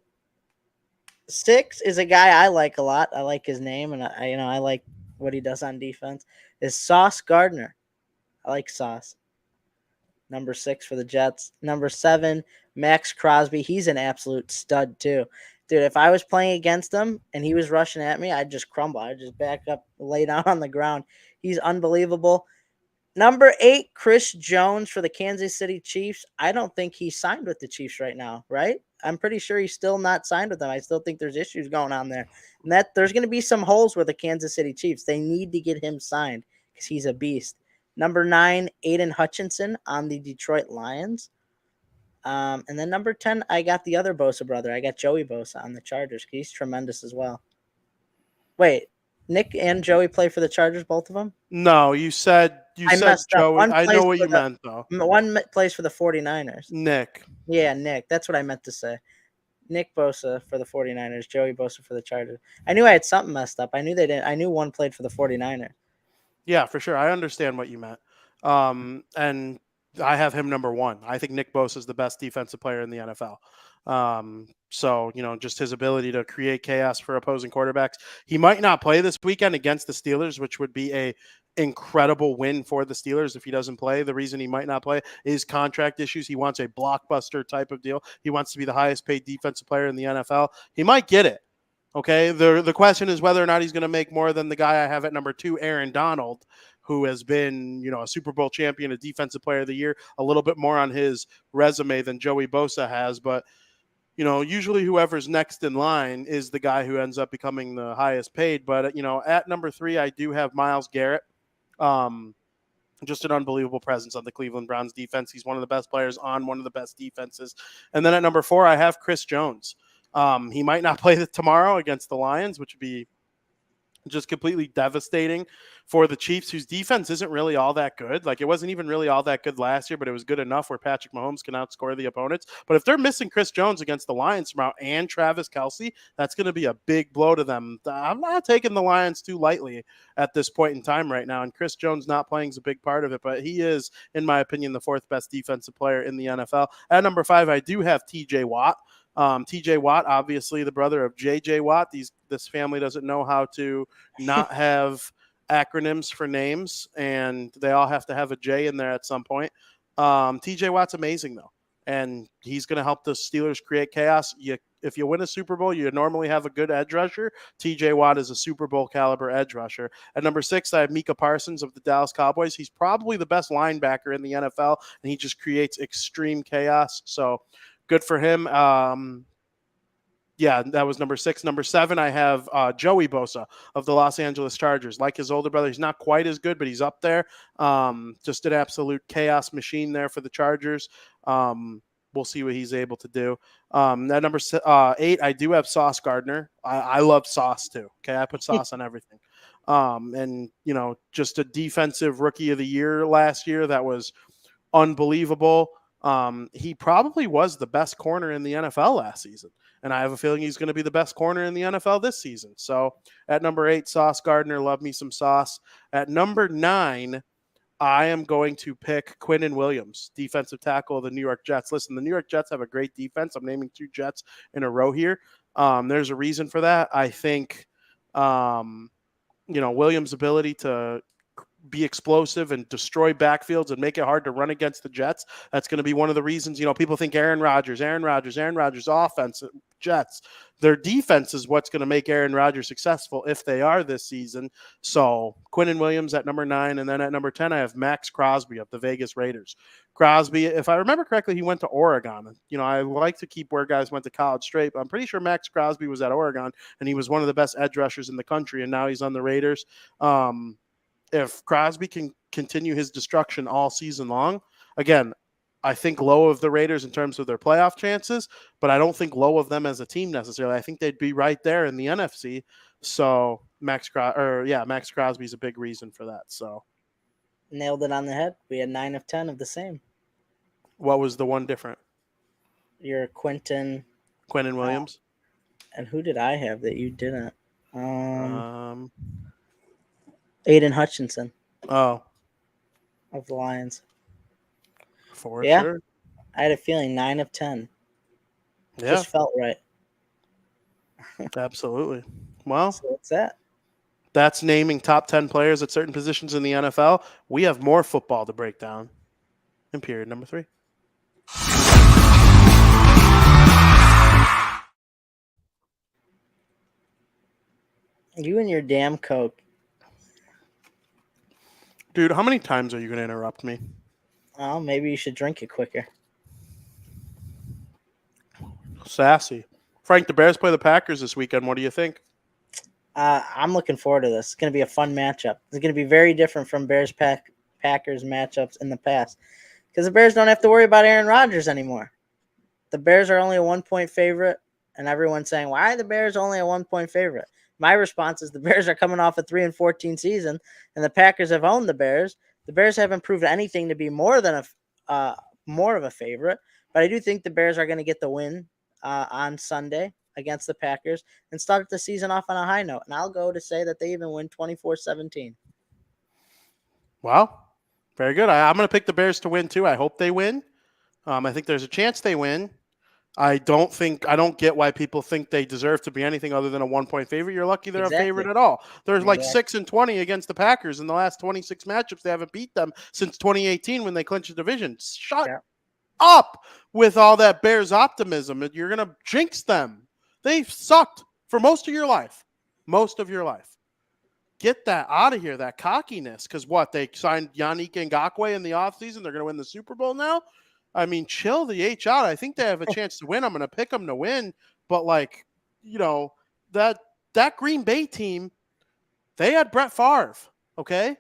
6 is a guy I like a lot. I like his name, and I like what he does on defense. Is Sauce Gardner. I like Sauce. Number 6 for the Jets. Number 7, Max Crosby. He's an absolute stud too. Dude, if I was playing against him and he was rushing at me, I'd just crumble. I'd just back up, lay down on the ground. He's unbelievable. Number 8, Chris Jones for the Kansas City Chiefs. I don't think he's signed with the Chiefs right now, right? I'm pretty sure he's still not signed with them. I still think there's issues going on there. And that there's going to be some holes with the Kansas City Chiefs. They need to get him signed because he's a beast. Number 9, Aiden Hutchinson on the Detroit Lions. And then number 10, I got the other Bosa brother. I got Joey Bosa on the Chargers. He's tremendous as well. Wait, Nick and Joey play for the Chargers, both of them? No, you said Joey. I know what you meant, though. One plays for the 49ers. Nick. Yeah, Nick. That's what I meant to say. Nick Bosa for the 49ers, Joey Bosa for the Chargers. I knew I had something messed up. I knew they didn't. I knew one played for the 49ers. Yeah, for sure. I understand what you meant. And I have him number 1. I think Nick Bosa is the best defensive player in the NFL. So, just his ability to create chaos for opposing quarterbacks. He might not play this weekend against the Steelers, which would be a incredible win for the Steelers if he doesn't play. The reason he might not play is contract issues. He wants a blockbuster type of deal. He wants to be the highest paid defensive player in the NFL. He might get it. Okay. The question is whether or not he's going to make more than the guy I have at number 2, Aaron Donald, who has been, a Super Bowl champion, a defensive player of the year, a little bit more on his resume than Joey Bosa has. But, usually whoever's next in line is the guy who ends up becoming the highest paid. But, at number 3, I do have Myles Garrett. Just an unbelievable presence on the Cleveland Browns defense. He's one of the best players on one of the best defenses. And then at number 4, I have Chris Jones. He might not play tomorrow against the Lions, which would be just completely devastating for the Chiefs, whose defense isn't really all that good. Like, it wasn't even really all that good last year, but it was good enough where Patrick Mahomes can outscore the opponents. But if they're missing Chris Jones against the Lions tomorrow and Travis Kelce, that's going to be a big blow to them. I'm not taking the Lions too lightly at this point in time right now, and Chris Jones not playing is a big part of it, but he is, in my opinion, the 4th best defensive player in the NFL. At number 5, I do have T.J. Watt. T.J. Watt, obviously the brother of J.J. Watt. This family doesn't know how to not have acronyms for names, and they all have to have a J in there at some point. T.J. Watt's amazing, though. and he's going to help the Steelers create chaos. If you win a Super Bowl, you normally have a good edge rusher. TJ Watt is a Super Bowl caliber edge rusher. At number 6, I have Micah Parsons of the Dallas Cowboys. He's probably the best linebacker in the NFL, and he just creates extreme chaos. So good for him. Yeah, that was number 6. Number 7, I have Joey Bosa of the Los Angeles Chargers. Like his older brother, he's not quite as good, but he's up there. Just an absolute chaos machine there for the Chargers. We'll see what he's able to do. At number 8, I do have Sauce Gardner. I love Sauce too. Okay, I put Sauce on everything. And, just a defensive rookie of the year last year that was unbelievable. He probably was the best corner in the NFL last season. And I have a feeling he's going to be the best corner in the NFL this season. So at number 8, Sauce Gardner, love me some Sauce. At number 9, I am going to pick Quinnen Williams, defensive tackle of the New York Jets. Listen, the New York Jets have a great defense. I'm naming 2 Jets in a row here. There's a reason for that. I think, Williams' ability to be explosive and destroy backfields and make it hard to run against the Jets. That's going to be one of the reasons, people think Aaron Rodgers offense, Jets. Their defense is what's going to make Aaron Rodgers successful if they are this season. So Quinnen Williams at number 9. And then at number 10, I have Max Crosby of the Vegas Raiders. Crosby, if I remember correctly, he went to Oregon. I like to keep where guys went to college straight, but I'm pretty sure Max Crosby was at Oregon and he was one of the best edge rushers in the country. And now he's on the Raiders. If Crosby can continue his destruction all season long, again, I think low of the Raiders in terms of their playoff chances, but I don't think low of them as a team necessarily. I think they'd be right there in the NFC. So Max Crosby is a big reason for that. So nailed it on the head. We had 9 of 10 of the same. What was the one different? Your Quinnen Williams. And who did I have that you didn't? Aiden Hutchinson. Oh. Of the Lions. For sure. I had a feeling 9 of 10. Yeah. Just felt right. Absolutely. Well, so what's that? That's naming top 10 players at certain positions in the NFL. We have more football to break down in period number 3. You and your damn Coke. Dude, how many times are you going to interrupt me? Oh, maybe you should drink it quicker. Sassy. Frank, the Bears play the Packers this weekend. What do you think? I'm looking forward to this. It's going to be a fun matchup. It's going to be very different from Packers matchups in the past because the Bears don't have to worry about Aaron Rodgers anymore. The Bears are only a 1-point favorite, and everyone's saying, why are the Bears only a 1-point favorite? My response is the Bears are coming off a 3-14 season, and the Packers have owned the Bears. The Bears haven't proved anything to be more of a favorite, but I do think the Bears are going to get the win on Sunday against the Packers and start the season off on a high note. And I'll go to say that they even win 24-17. Wow. Very good. I'm going to pick the Bears to win too. I hope they win. I think there's a chance they win. I don't get why people think they deserve to be anything other than a 1-point favorite. You're lucky they're a favorite at all. They're like 6-20 against the Packers in the last 26 matchups. They haven't beat them since 2018 when they clinched the division. Shut up with all that Bears optimism. You're going to jinx them. They've sucked for most of your life. Get that out of here, that cockiness. Because they signed Yannick Ngakoue in the offseason. They're going to win the Super Bowl now. I mean, chill the H out. I think they have a chance to win. I'm going to pick them to win. But, that Green Bay team, they had Brett Favre, okay?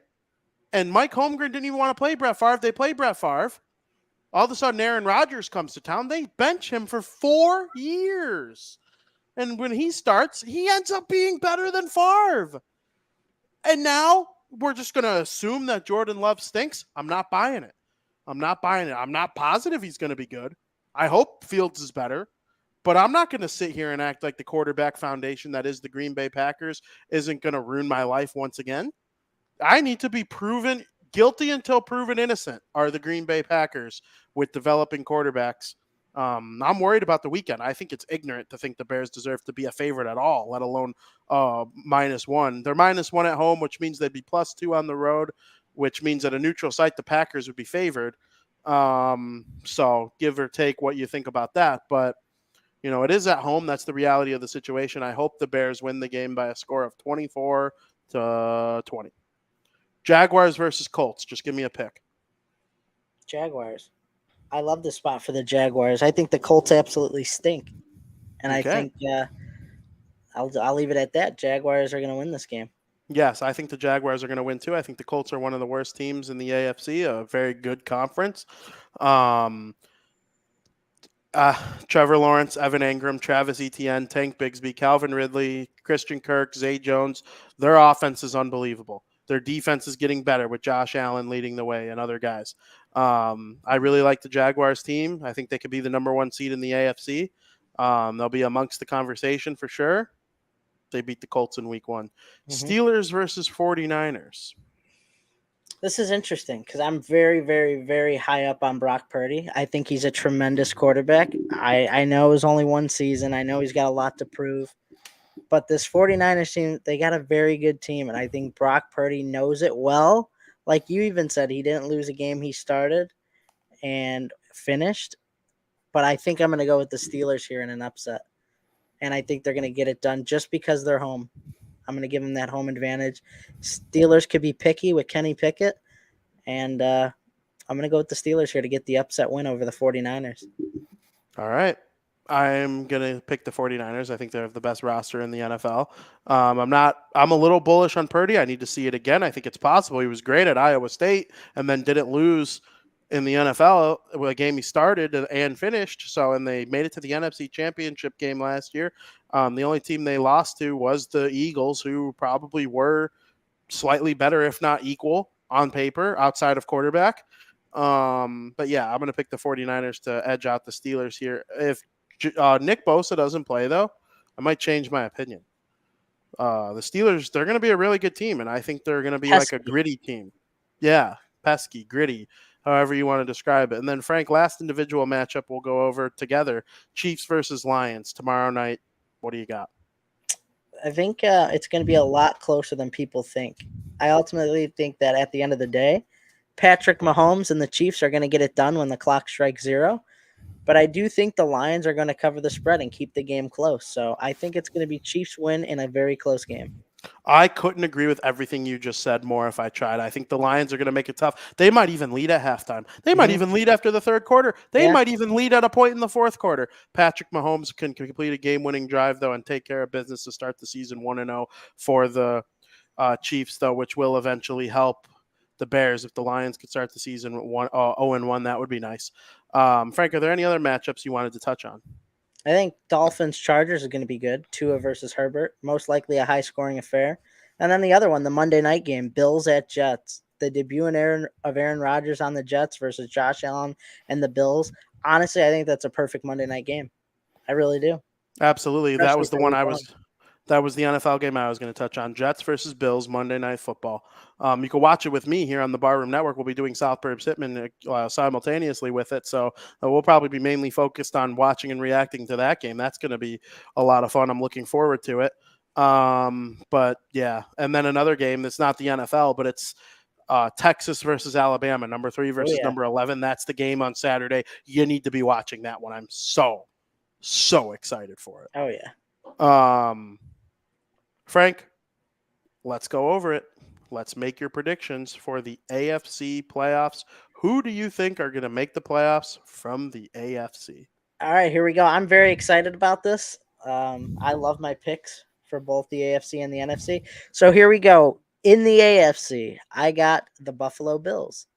And Mike Holmgren didn't even want to play Brett Favre. They played Brett Favre. All of a sudden, Aaron Rodgers comes to town. They bench him for 4 years. And when he starts, he ends up being better than Favre. And now we're just going to assume that Jordan Love stinks. I'm not buying it. I'm not positive he's going to be good. I hope Fields is better, but I'm not going to sit here and act like the quarterback foundation that is the Green Bay Packers isn't going to ruin my life once again. I need to be proven guilty until proven innocent are the Green Bay Packers with developing quarterbacks. I'm worried about the weekend. I think it's ignorant to think the Bears deserve to be a favorite at all, let alone -1. They're -1 at home, which means they'd be +2 on the road, which means at a neutral site, the Packers would be favored. So give or take what you think about that. But, it is at home. That's the reality of the situation. I hope the Bears win the game by a score of 24-20. Jaguars versus Colts. Just give me a pick. Jaguars. I love the spot for the Jaguars. I think the Colts absolutely stink. And I think I'll leave it at that. Jaguars are going to win this game. Yes, I think the Jaguars are going to win too. I think the Colts are one of the worst teams in the AFC, a very good conference. Trevor Lawrence, Evan Engram, Travis Etienne, Tank Bigsby, Calvin Ridley, Christian Kirk, Zay Jones. Their offense is unbelievable. Their defense is getting better with Josh Allen leading the way and other guys. I really like the Jaguars team. I think they could be the number 1 seed in the AFC. They'll be amongst the conversation for sure. They beat the Colts in week 1. Mm-hmm. Steelers versus 49ers. This is interesting because I'm very, very, very high up on Brock Purdy. I think he's a tremendous quarterback. I know it was only 1 season. I know he's got a lot to prove. But this 49ers team, they got a very good team, and I think Brock Purdy knows it well. Like you even said, he didn't lose a game he started and finished. But I think I'm going to go with the Steelers here in an upset. And I think they're going to get it done just because they're home. I'm going to give them that home advantage. Steelers could be picky with Kenny Pickett. And I'm going to go with the Steelers here to get the upset win over the 49ers. All right. I'm going to pick the 49ers. I think they have the best roster in the NFL. I'm a little bullish on Purdy. I need to see it again. I think it's possible. He was great at Iowa State and then didn't lose in the NFL, a game he started and finished. And they made it to the NFC Championship game last year. The only team they lost to was the Eagles, who probably were slightly better, if not equal, on paper, outside of quarterback. But yeah, I'm going to pick the 49ers to edge out the Steelers here. If Nick Bosa doesn't play, though, I might change my opinion. The Steelers, they're going to be a really good team, and I think they're going to be like a gritty team. Yeah, pesky, gritty, however you want to describe it. And then, Frank, last individual matchup we'll go over together, Chiefs versus Lions tomorrow night. What do you got? I think it's going to be a lot closer than people think. I ultimately think that at the end of the day, Patrick Mahomes and the Chiefs are going to get it done when the clock strikes 0. But I do think the Lions are going to cover the spread and keep the game close. So I think it's going to be Chiefs win in a very close game. I couldn't agree with everything you just said more if I tried. I think the Lions are going to make it tough. They might even lead at halftime. They might even lead after the third quarter. They might even lead at a point in the fourth quarter. Patrick Mahomes can complete a game-winning drive, though, and take care of business to start the season 1-0 for the Chiefs, though, which will eventually help the Bears. If the Lions could start the season 0-1, that would be nice. Frank, are there any other matchups you wanted to touch on? I think Dolphins-Chargers is going to be good. Tua versus Herbert, most likely a high-scoring affair. And then the other one, the Monday night game, Bills at Jets. The debut of Aaron Rodgers on the Jets versus Josh Allen and the Bills. Honestly, I think that's a perfect Monday night game. I really do. Absolutely. That was the one that was the NFL game I was going to touch on. Jets versus Bills, Monday Night Football. You can watch it with me here on the Barroom Network. We'll be doing South Burbs Hitman simultaneously with it. So we'll probably be mainly focused on watching and reacting to that game. That's going to be a lot of fun. I'm looking forward to it. But yeah, and then another game that's not the NFL, but it's Texas versus Alabama, number 3 versus number 11. That's the game on Saturday. You need to be watching that one. I'm so excited for it. Oh, yeah. Frank, let's go over it. Let's make your predictions for the AFC playoffs. Who do you think are going to make the playoffs from the AFC? All right, here we go. I'm very excited about this. I love my picks for both the AFC and the NFC. So here we go. In the AFC, I got the Buffalo Bills,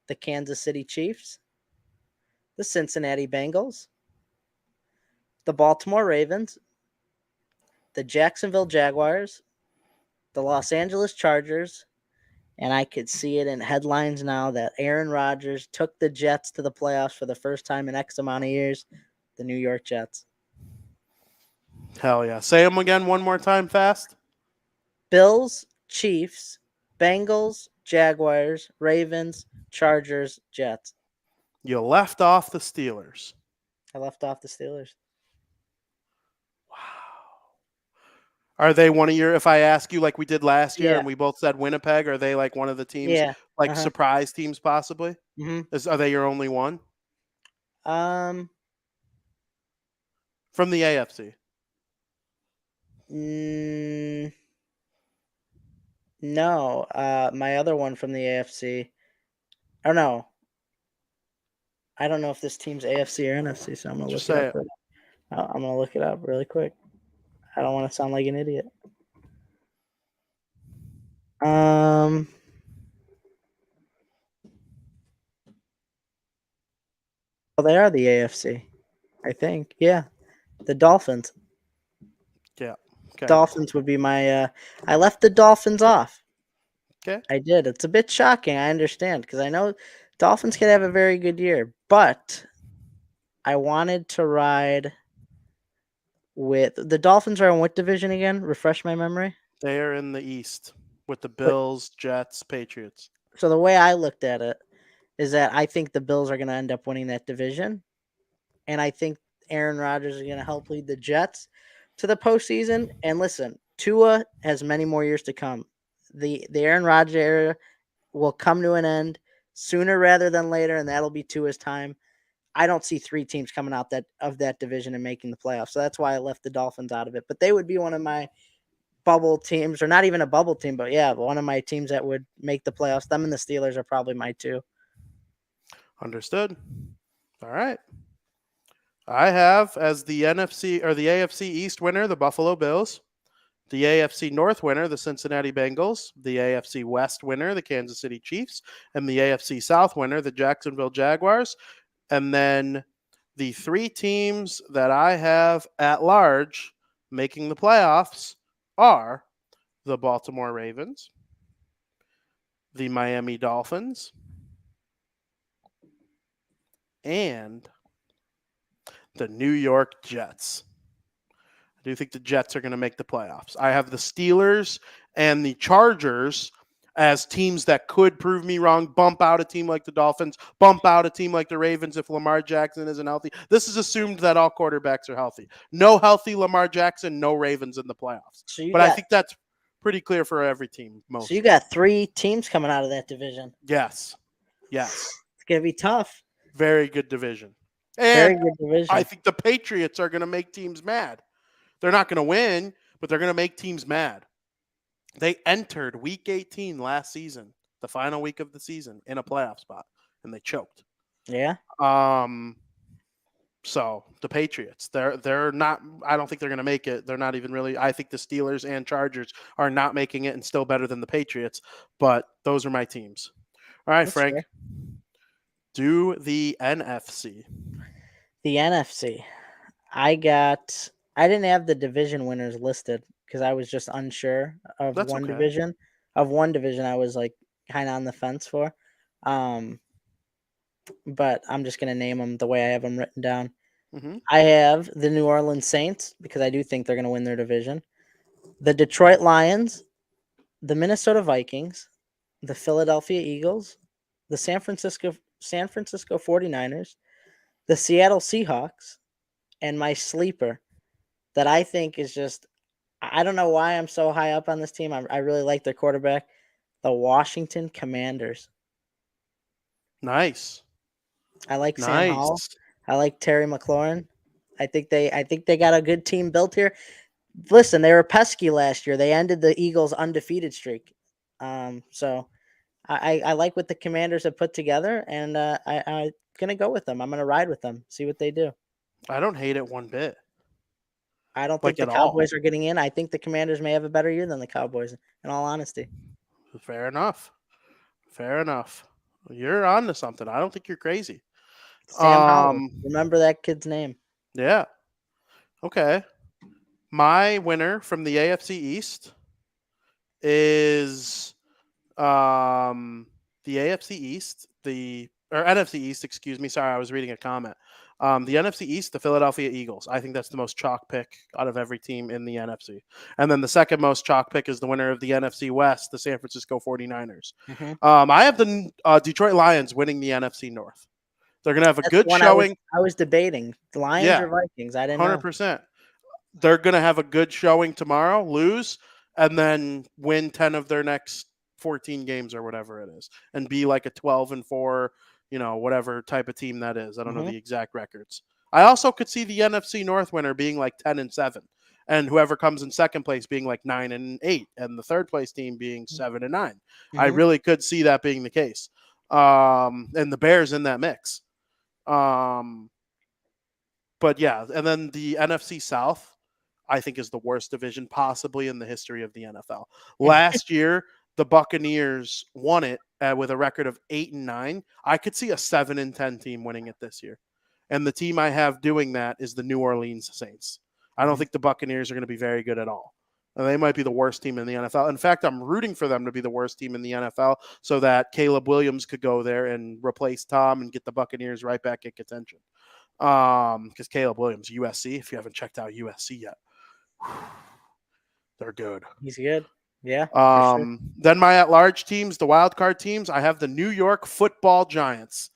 the Kansas City Chiefs, the Cincinnati Bengals, the Baltimore Ravens, the Jacksonville Jaguars, the Los Angeles Chargers, and I could see it in headlines now that Aaron Rodgers took the Jets to the playoffs for the first time in X amount of years, the New York Jets. Hell yeah. Say them again one more time fast. Bills, Chiefs, Bengals, Jaguars, Ravens, Chargers, Jets. You left off the Steelers. I left off the Steelers. Are they one of your? If I ask you like we did last year, Yeah. and we both said Winnipeg, are they like one of the teams, Yeah. like surprise teams possibly? Hmm. Are they your only one Um. from the AFC? Mm, no. My other one from the AFC. Oh no. I don't know if this team's AFC or NFC, so I'm gonna Just look it say up. it. I'm gonna look it up really quick. I don't want to sound like an idiot. Um. Well, they are the AFC, I think. Yeah, the Dolphins. Yeah. Okay. Dolphins would be my. I left the Dolphins off. Okay. I did. It's a bit shocking. I understand because I know Dolphins could have a very good year, but I wanted to ride with the Dolphins. Are in what division again? Refresh my memory. They are in the East with the But Bills, Jets, Patriots. so the way I looked at it is that I think the Bills are going to end up winning that division, and I think Aaron Rodgers is going to help lead the Jets to the postseason. And listen, Tua has many more years to come. The Aaron Rodgers era will come to an end sooner rather than later, and that'll be Tua's time. I don't see three teams coming out that division and making the playoffs, so that's why I left the Dolphins out of it. But they would be one of my bubble teams, or not even a bubble team, but yeah, one of my teams that would make the playoffs. Them and the Steelers are probably my two. Understood. All right. I have as the NFC or the AFC East winner the Buffalo Bills, the AFC North winner the Cincinnati Bengals, the AFC West winner the Kansas City Chiefs, and the AFC South winner the Jacksonville Jaguars. And then the three teams that I have at large making the playoffs are the Baltimore Ravens, the Miami Dolphins, and the New York Jets. I do think the Jets are going to make the playoffs. I have the Steelers and the Chargers as teams that could prove me wrong, bump out a team like the Dolphins, bump out a team like the Ravens if Lamar Jackson isn't healthy. This is assumed that all quarterbacks are healthy. No healthy Lamar Jackson, no Ravens in the playoffs. I think that's pretty clear for every team. So you got three teams coming out of that division. Yes. Yes. It's going to be tough. Very good division. Very And good division. I think the Patriots are going to make teams mad. They're not going to win, but they're going to make teams mad. They entered Week 18 last season, the final week of the season, in a playoff spot, and they choked. Yeah. So the Patriots, they're not. I don't think they're going to make it. They're not even really. I think the Steelers and Chargers are not making it, and still better than the Patriots. But those are my teams. All right, that's Frank. Fair. Do the NFC. The NFC. I didn't have the division winners listed because I was just unsure of one division. Of one division, I was like kind of on the fence for. But I'm just gonna name them the way I have them written down. Mm-hmm. I have the New Orleans Saints because I do think they're gonna win their division. The Detroit Lions, the Minnesota Vikings, the Philadelphia Eagles, the San Francisco 49ers, the Seattle Seahawks, and my sleeper that I think is just, I don't know why I'm so high up on this team. I really like their quarterback, the Washington Commanders. Nice. I like Sam Howell. I like Terry McLaurin. I think they got a good team built here. Listen, they were pesky last year. They ended the Eagles' undefeated streak. So I like what the Commanders have put together, and I'm gonna go with them. I'm gonna ride with them. See what they do. I don't hate it one bit. I don't think the Cowboys are getting in. I think the Commanders may have a better year than the Cowboys, in all honesty. Fair enough. You're on to something. I don't think you're crazy. Sam Howell. Remember that kid's name. Yeah. Okay. My winner from the AFC East is the AFC East, or NFC East, excuse me. Sorry, I was reading a comment. The NFC East, the Philadelphia Eagles. I think that's the most chalk pick out of every team in the NFC. And then the second most chalk pick is the winner of the NFC West, the San Francisco 49ers. Mm-hmm. I have the Detroit Lions winning the NFC North. They're going to have a good showing. I was debating the Lions or Vikings. I didn't 100%. they're going to have a good showing tomorrow, lose, and then win 10 of their next 14 games or whatever it is, and be like a 12-4, whatever type of team that is. I don't know the exact records. I also could see the NFC North winner being like 10-7, and whoever comes in second place being like 9-8, and the third place team being 7-9. I really could see that being the case. And the Bears in that mix. But yeah, and then the NFC South, I think, is the worst division possibly in the history of the NFL. Last year, the Buccaneers won it with a record of 8-9. I could see a 7-10 team winning it this year. And the team I have doing that is the New Orleans Saints. I don't think the Buccaneers are going to be very good at all. They might be the worst team in the NFL. In fact, I'm rooting for them to be the worst team in the NFL so that Caleb Williams could go there and replace Tom and get the Buccaneers right back in contention. Because Caleb Williams, USC, if you haven't checked out USC yet, they're good. He's good. Yeah. Sure. Then my at-large teams, the wild card teams, I have the New York Football Giants.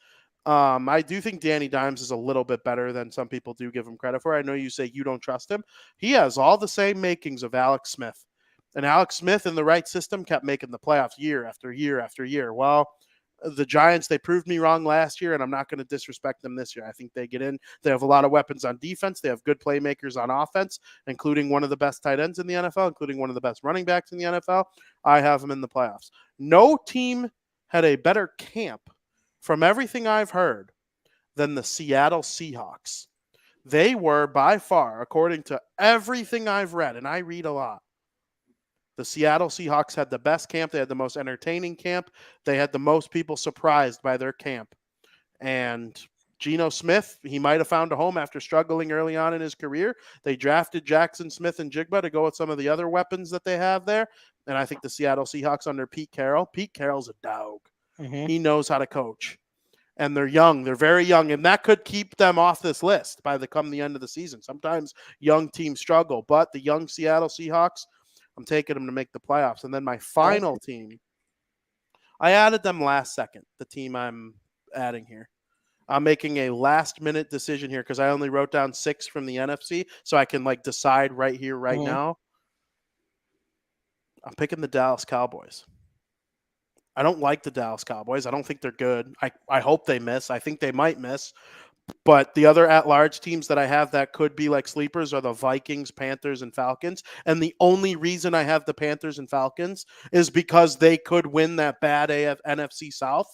I do think Danny Dimes is a little bit better than some people do give him credit for. I know you say you don't trust him. He has all the same makings of Alex Smith. And Alex Smith in the right system kept making the playoffs year after year after year. Well, the Giants, they proved me wrong last year, and I'm not going to disrespect them this year. I think they get in. They have a lot of weapons on defense. They have good playmakers on offense, including one of the best tight ends in the NFL, including one of the best running backs in the NFL. I have them in the playoffs. No team had a better camp, from everything I've heard, than the Seattle Seahawks. They were by far, according to everything I've read, and I read a lot, the Seattle Seahawks had the best camp. They had the most entertaining camp. They had the most people surprised by their camp. And Geno Smith, he might have found a home after struggling early on in his career. They drafted Jackson Smith-Njigba to go with some of the other weapons that they have there. And I think the Seattle Seahawks under Pete Carroll's a dog. He knows how to coach. And they're young. They're very young. And that could keep them off this list by the end of the season. Sometimes young teams struggle. But the young Seattle Seahawks, I'm taking them to make the playoffs. And then my final team, I added them last second, the team I'm adding here. I'm making a last-minute decision here because I only wrote down 6 from the NFC, so I can decide right here, right now. I'm picking the Dallas Cowboys. I don't like the Dallas Cowboys. I don't think they're good. I hope they miss. I think they might miss. But the other at-large teams that I have that could be like sleepers are the Vikings, Panthers, and Falcons. And the only reason I have the Panthers and Falcons is because they could win that bad NFC South.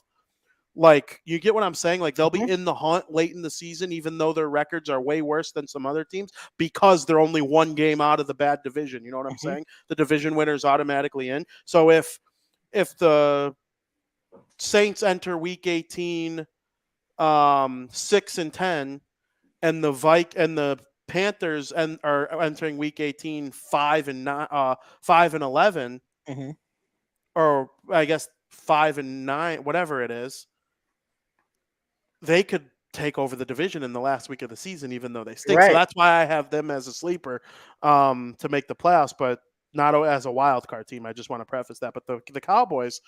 You get what I'm saying? They'll be in the hunt late in the season, even though their records are way worse than some other teams, because they're only one game out of the bad division. You know what I'm saying? The division winner's automatically in. So if the Saints enter Week 18 6-10, and the Panthers are entering Week 18 5-11, or I guess 5-9, whatever it is, they could take over the division in the last week of the season, even though they stink. Right. So that's why I have them as a sleeper to make the playoffs, but not as a wild card team. I just want to preface that. But the Cowboys,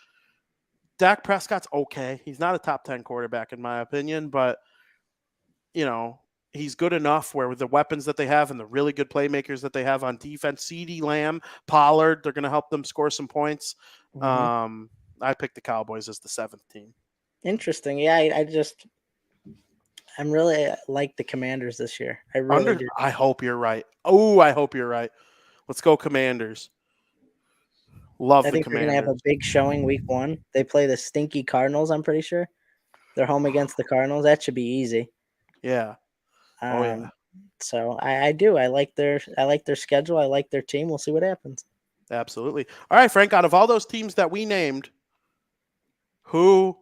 Dak Prescott's okay. He's not a top 10 quarterback in my opinion, but he's good enough where with the weapons that they have and the really good playmakers that they have on defense, CeeDee Lamb, Pollard, they're going to help them score some points. I picked the Cowboys as the 7th team. Interesting. Yeah, I'm really like the Commanders this year. I really do. I hope you're right. Oh, I hope you're right. Let's go Commanders. I think they're going to have a big showing Week 1. They play the stinky Cardinals, I'm pretty sure. They're home against the Cardinals. That should be easy. Yeah. Yeah. So I do. I like their schedule. I like their team. We'll see what happens. Absolutely. All right, Frank, out of all those teams that we named, who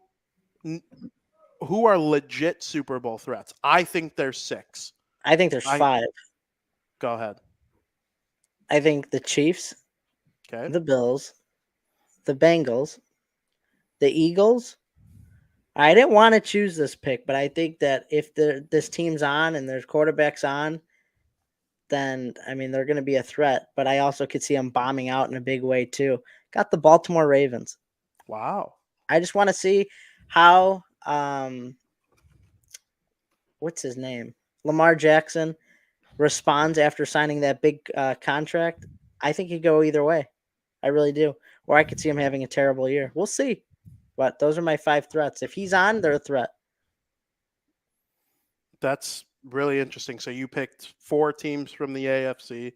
are legit Super Bowl threats? I think there's 6. I think there's 5. Go ahead. I think the Chiefs, the Bills, the Bengals, the Eagles. I didn't want to choose this pick, but I think that if this team's on and there's quarterbacks on, then, they're going to be a threat. But I also could see them bombing out in a big way, too. Got the Baltimore Ravens. Wow. I just want to see how, what's his name? Lamar Jackson responds after signing that big contract, I think he'd go either way. I really do. Or I could see him having a terrible year. We'll see. But those are my 5 threats. If he's on, they're a threat. That's really interesting. So you picked 4 teams from the AFC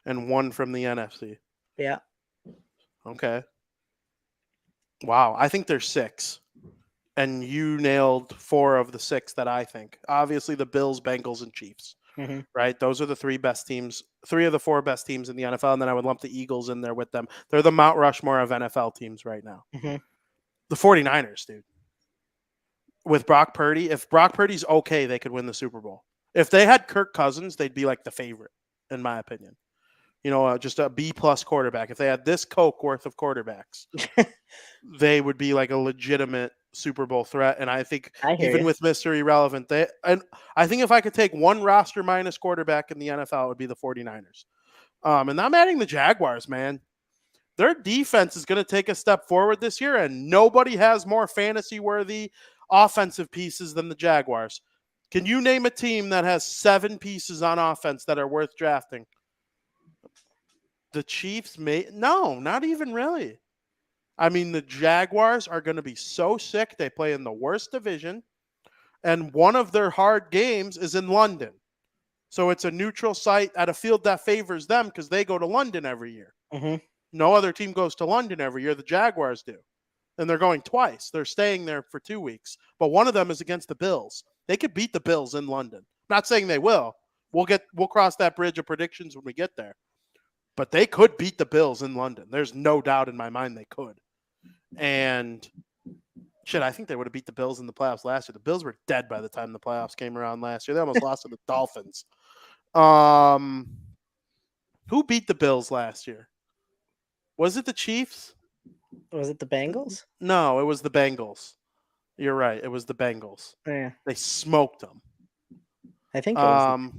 and 1 from the NFC. Yeah. Okay. Wow. I think there's 6. And you nailed 4 of the 6 that I think. Obviously, the Bills, Bengals, and Chiefs. Mm-hmm. Right? Those are the 3 best teams, 3 of the 4 best teams in the NFL. And then I would lump the Eagles in there with them. They're the Mount Rushmore of NFL teams right now. Mm-hmm. The 49ers, dude. With Brock Purdy, if Brock Purdy's okay, they could win the Super Bowl. If they had Kirk Cousins, they'd be like the favorite, in my opinion. Just a B-plus quarterback. If they had this Coke worth of quarterbacks, they would be like a legitimate Super Bowl threat. And I think even with Mr. Irrelevant, I think if I could take one roster minus quarterback in the NFL, it would be the 49ers. And I'm adding the Jaguars, man. Their defense is going to take a step forward this year, and nobody has more fantasy-worthy offensive pieces than the Jaguars. Can you name a team that has 7 pieces on offense that are worth drafting? The Chiefs no, not even really. I mean, the Jaguars are going to be so sick. They play in the worst division, and one of their hard games is in London. So it's a neutral site at a field that favors them because they go to London every year. Mm-hmm. No other team goes to London every year. The Jaguars do. And they're going twice. They're staying there for 2 weeks. But one of them is against the Bills. They could beat the Bills in London. Not saying they will. We'll cross that bridge of predictions when we get there. But they could beat the Bills in London. There's no doubt in my mind they could. And shit, I think they would have beat the Bills in the playoffs last year. The Bills were dead by the time the playoffs came around last year. They almost lost to the Dolphins. Who beat the Bills last year? Was it the Chiefs? Was it the Bengals? No, it was the Bengals. You're right. It was the Bengals. Yeah. They smoked them. I think it was.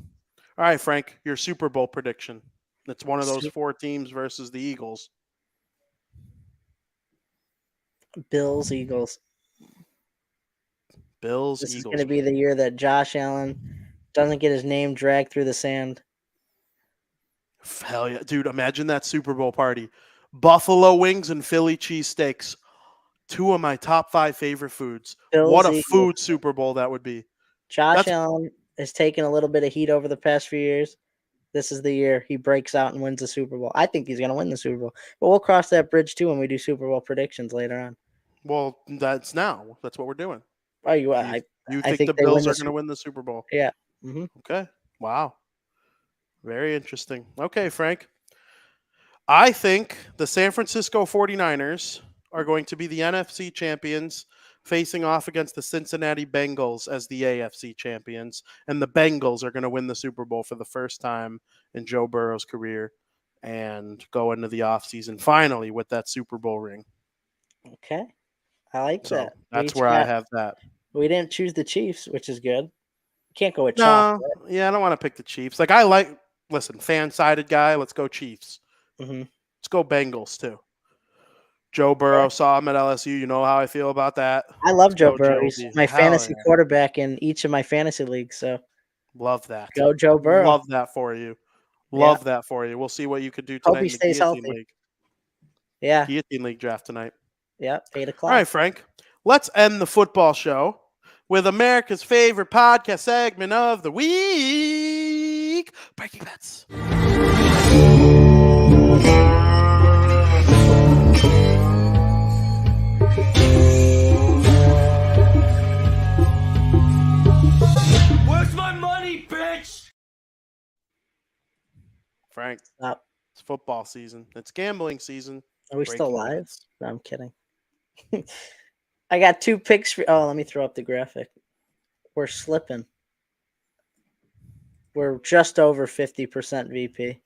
All right, Frank, your Super Bowl prediction. It's one of those 4 teams versus the Eagles. Bills, Eagles. Bills, This Eagles. is going to be the year that Josh Allen doesn't get his name dragged through the sand. Hell yeah. Dude, imagine that Super Bowl party. Buffalo wings and Philly cheesesteaks. 2 of my top 5 favorite foods. Bills, what a Eagles. food Super Bowl that would be. Josh Allen has taken a little bit of heat over the past few years. This is the year he breaks out and wins the Super Bowl. I think he's going to win the Super Bowl. But we'll cross that bridge, too, when we do Super Bowl predictions later on. Well, that's now. That's what we're doing. Oh, you think the Bills are going to win the Super Bowl? Yeah. Mm-hmm. Okay. Wow. Very interesting. Okay, Frank. I think the San Francisco 49ers are going to be the NFC champions facing off against the Cincinnati Bengals as the AFC champions. And the Bengals are going to win the Super Bowl for the first time in Joe Burrow's career and go into the offseason finally with that Super Bowl ring. Okay. I like that. That's where I have that. We didn't choose the Chiefs, which is good. Can't go with chalk. Yeah, I don't want to pick the Chiefs. Listen, fan-sided guy, let's go Chiefs. Mm-hmm. Let's go Bengals, too. Joe Burrow, saw him at LSU. You know how I feel about that. I love Joe Burrow. He's my fantasy quarterback in each of my fantasy leagues. So love that. Go Joe Burrow. Love that for you. Love that for you. We'll see what you could do tonight. Hope he stays healthy. League. Yeah. Guillotine League draft tonight. Yep, 8 o'clock. All right, Frank. Let's end the football show with America's favorite podcast segment of the week, Breaking Bets. Where's my money, bitch? Frank, Stop. It's football season. It's gambling season. Are we still live? No, I'm kidding. I got 2 picks for. Oh, let me throw up the graphic. We're slipping. We're just over 50% VP.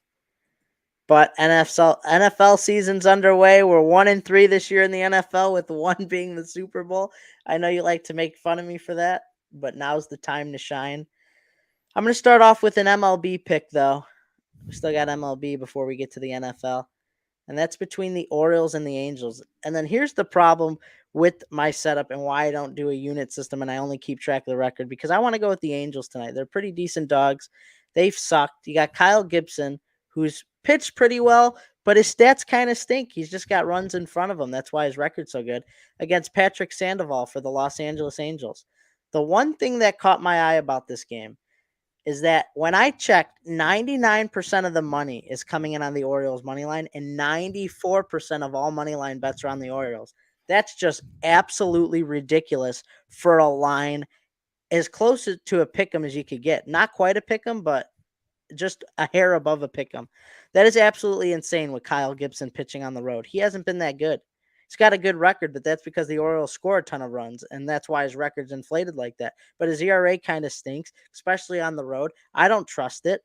But NFL season's underway. We're 1-3 this year in the NFL, with 1 being the Super Bowl. I know you like to make fun of me for that, but now's the time to shine. I'm going to start off with an MLB pick, though. We still got MLB before we get to the NFL. And that's between the Orioles and the Angels. And then here's the problem with my setup and why I don't do a unit system and I only keep track of the record, because I want to go with the Angels tonight. They're pretty decent dogs. They've sucked. You got Kyle Gibson, who's pitched pretty well, but his stats kind of stink. He's just got runs in front of him. That's why his record's so good. Against Patrick Sandoval for the Los Angeles Angels. The one thing that caught my eye about this game is that when I checked, 99% of the money is coming in on the Orioles money line, and 94% of all money line bets are on the Orioles. That's just absolutely ridiculous for a line as close to a pick'em as you could get. Not quite a pick'em, but just a hair above a pick'em. That is absolutely insane with Kyle Gibson pitching on the road. He hasn't been that good. He's got a good record, but that's because the Orioles score a ton of runs, and that's why his record's inflated like that. But his ERA kind of stinks, especially on the road. I don't trust it.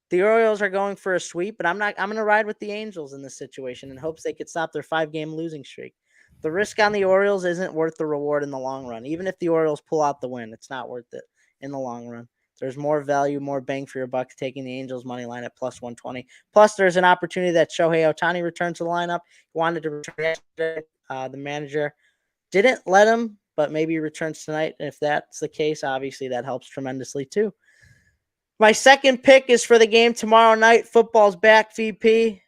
The Orioles are going for a sweep, but I'm going to ride with the Angels in this situation in hopes they could stop their 5-game losing streak. The risk on the Orioles isn't worth the reward in the long run. Even if the Orioles pull out the win, it's not worth it in the long run. There's more value, more bang for your buck taking the Angels money line at plus 120. Plus, there's an opportunity that Shohei Ohtani returns to the lineup. He wanted to return yesterday. The manager didn't let him, but maybe he returns tonight. And if that's the case, obviously that helps tremendously too. My second pick is for the game tomorrow night. Football's back, VP.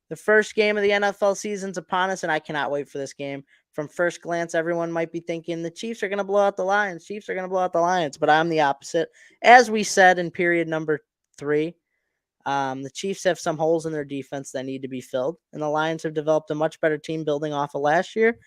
The first game of the NFL season's upon us, and I cannot wait for this game. From first glance, everyone might be thinking the Chiefs are going to blow out the Lions. Chiefs are going to blow out the Lions, but I'm the opposite. As we said in period number 3, the Chiefs have some holes in their defense that need to be filled, and the Lions have developed a much better team building off of last year.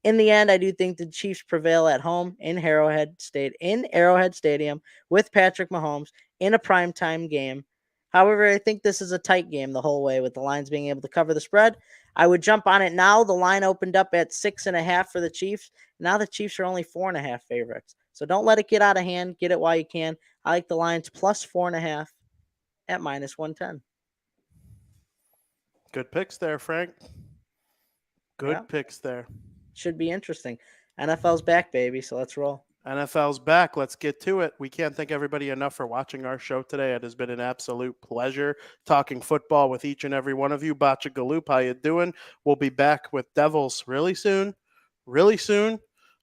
In the end, I do think the Chiefs prevail at home in Arrowhead Stadium with Patrick Mahomes in a primetime game. However, I think this is a tight game the whole way with the Lions being able to cover the spread. I would jump on it now. The line opened up at 6.5 for the Chiefs. Now the Chiefs are only 4.5 favorites. So don't let it get out of hand. Get it while you can. I like the Lions plus 4.5 at minus 110. Good picks there, Frank. Good picks there. Should be interesting. NFL's back, baby, so let's roll. NFL's back. Let's get to it. We can't thank everybody enough for watching our show today. It has been an absolute pleasure talking football with each and every one of you. Bacha Galoop, how you doing? We'll be back with Devils really soon. Really soon.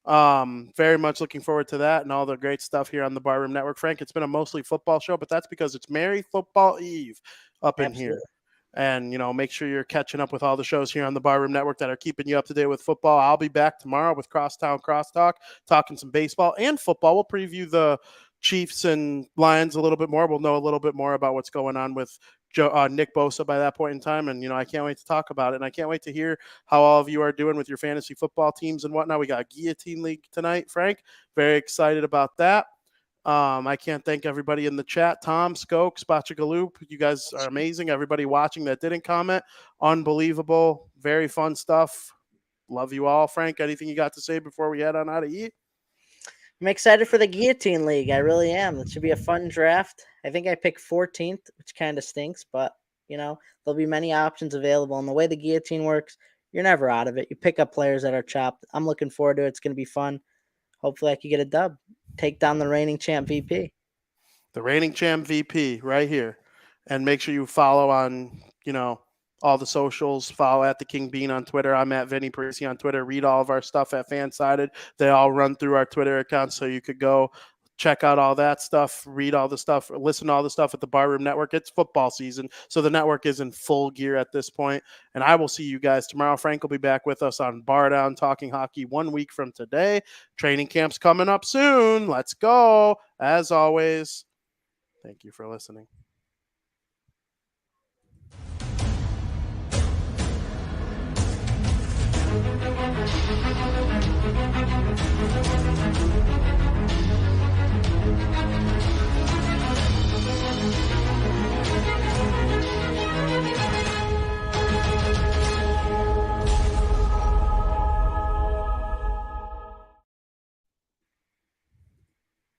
Very much looking forward to that and all the great stuff here on the Barroom Network. Frank, it's been a mostly football show, but that's because it's Merry Football Eve up in here. And, make sure you're catching up with all the shows here on the Barroom Network that are keeping you up to date with football. I'll be back tomorrow with Crosstown Crosstalk, talking some baseball and football. We'll preview the Chiefs and Lions a little bit more. We'll know a little bit more about what's going on with Nick Bosa by that point in time. And, I can't wait to talk about it. And I can't wait to hear how all of you are doing with your fantasy football teams and whatnot. We got a Guillotine League tonight, Frank. Very excited about that. I can't thank everybody in the chat. Tom, Skokes, Bachagaloop, you guys are amazing. Everybody watching that didn't comment, unbelievable. Very fun stuff. Love you all. Frank, anything you got to say before we head on out of eat? I'm excited for the Guillotine League. I really am. It should be a fun draft. I think I picked 14th, which kind of stinks, but, there'll be many options available. And the way the Guillotine works, you're never out of it. You pick up players that are chopped. I'm looking forward to it. It's going to be fun. Hopefully I can get a dub. Take down the reigning champ VP. The reigning champ VP right here. And make sure you follow on, all the socials. Follow at the King Bean on Twitter. I'm at Vinny Parisi on Twitter. Read all of our stuff at Fansided. They all run through our Twitter accounts, so you could go check out all that stuff, read all the stuff, listen to all the stuff at the Barroom Network. It's football season, so the network is in full gear at this point. And I will see you guys tomorrow. Frank will be back with us on Bardown talking hockey 1 week from today. Training camp's coming up soon. Let's go. As always, thank you for listening.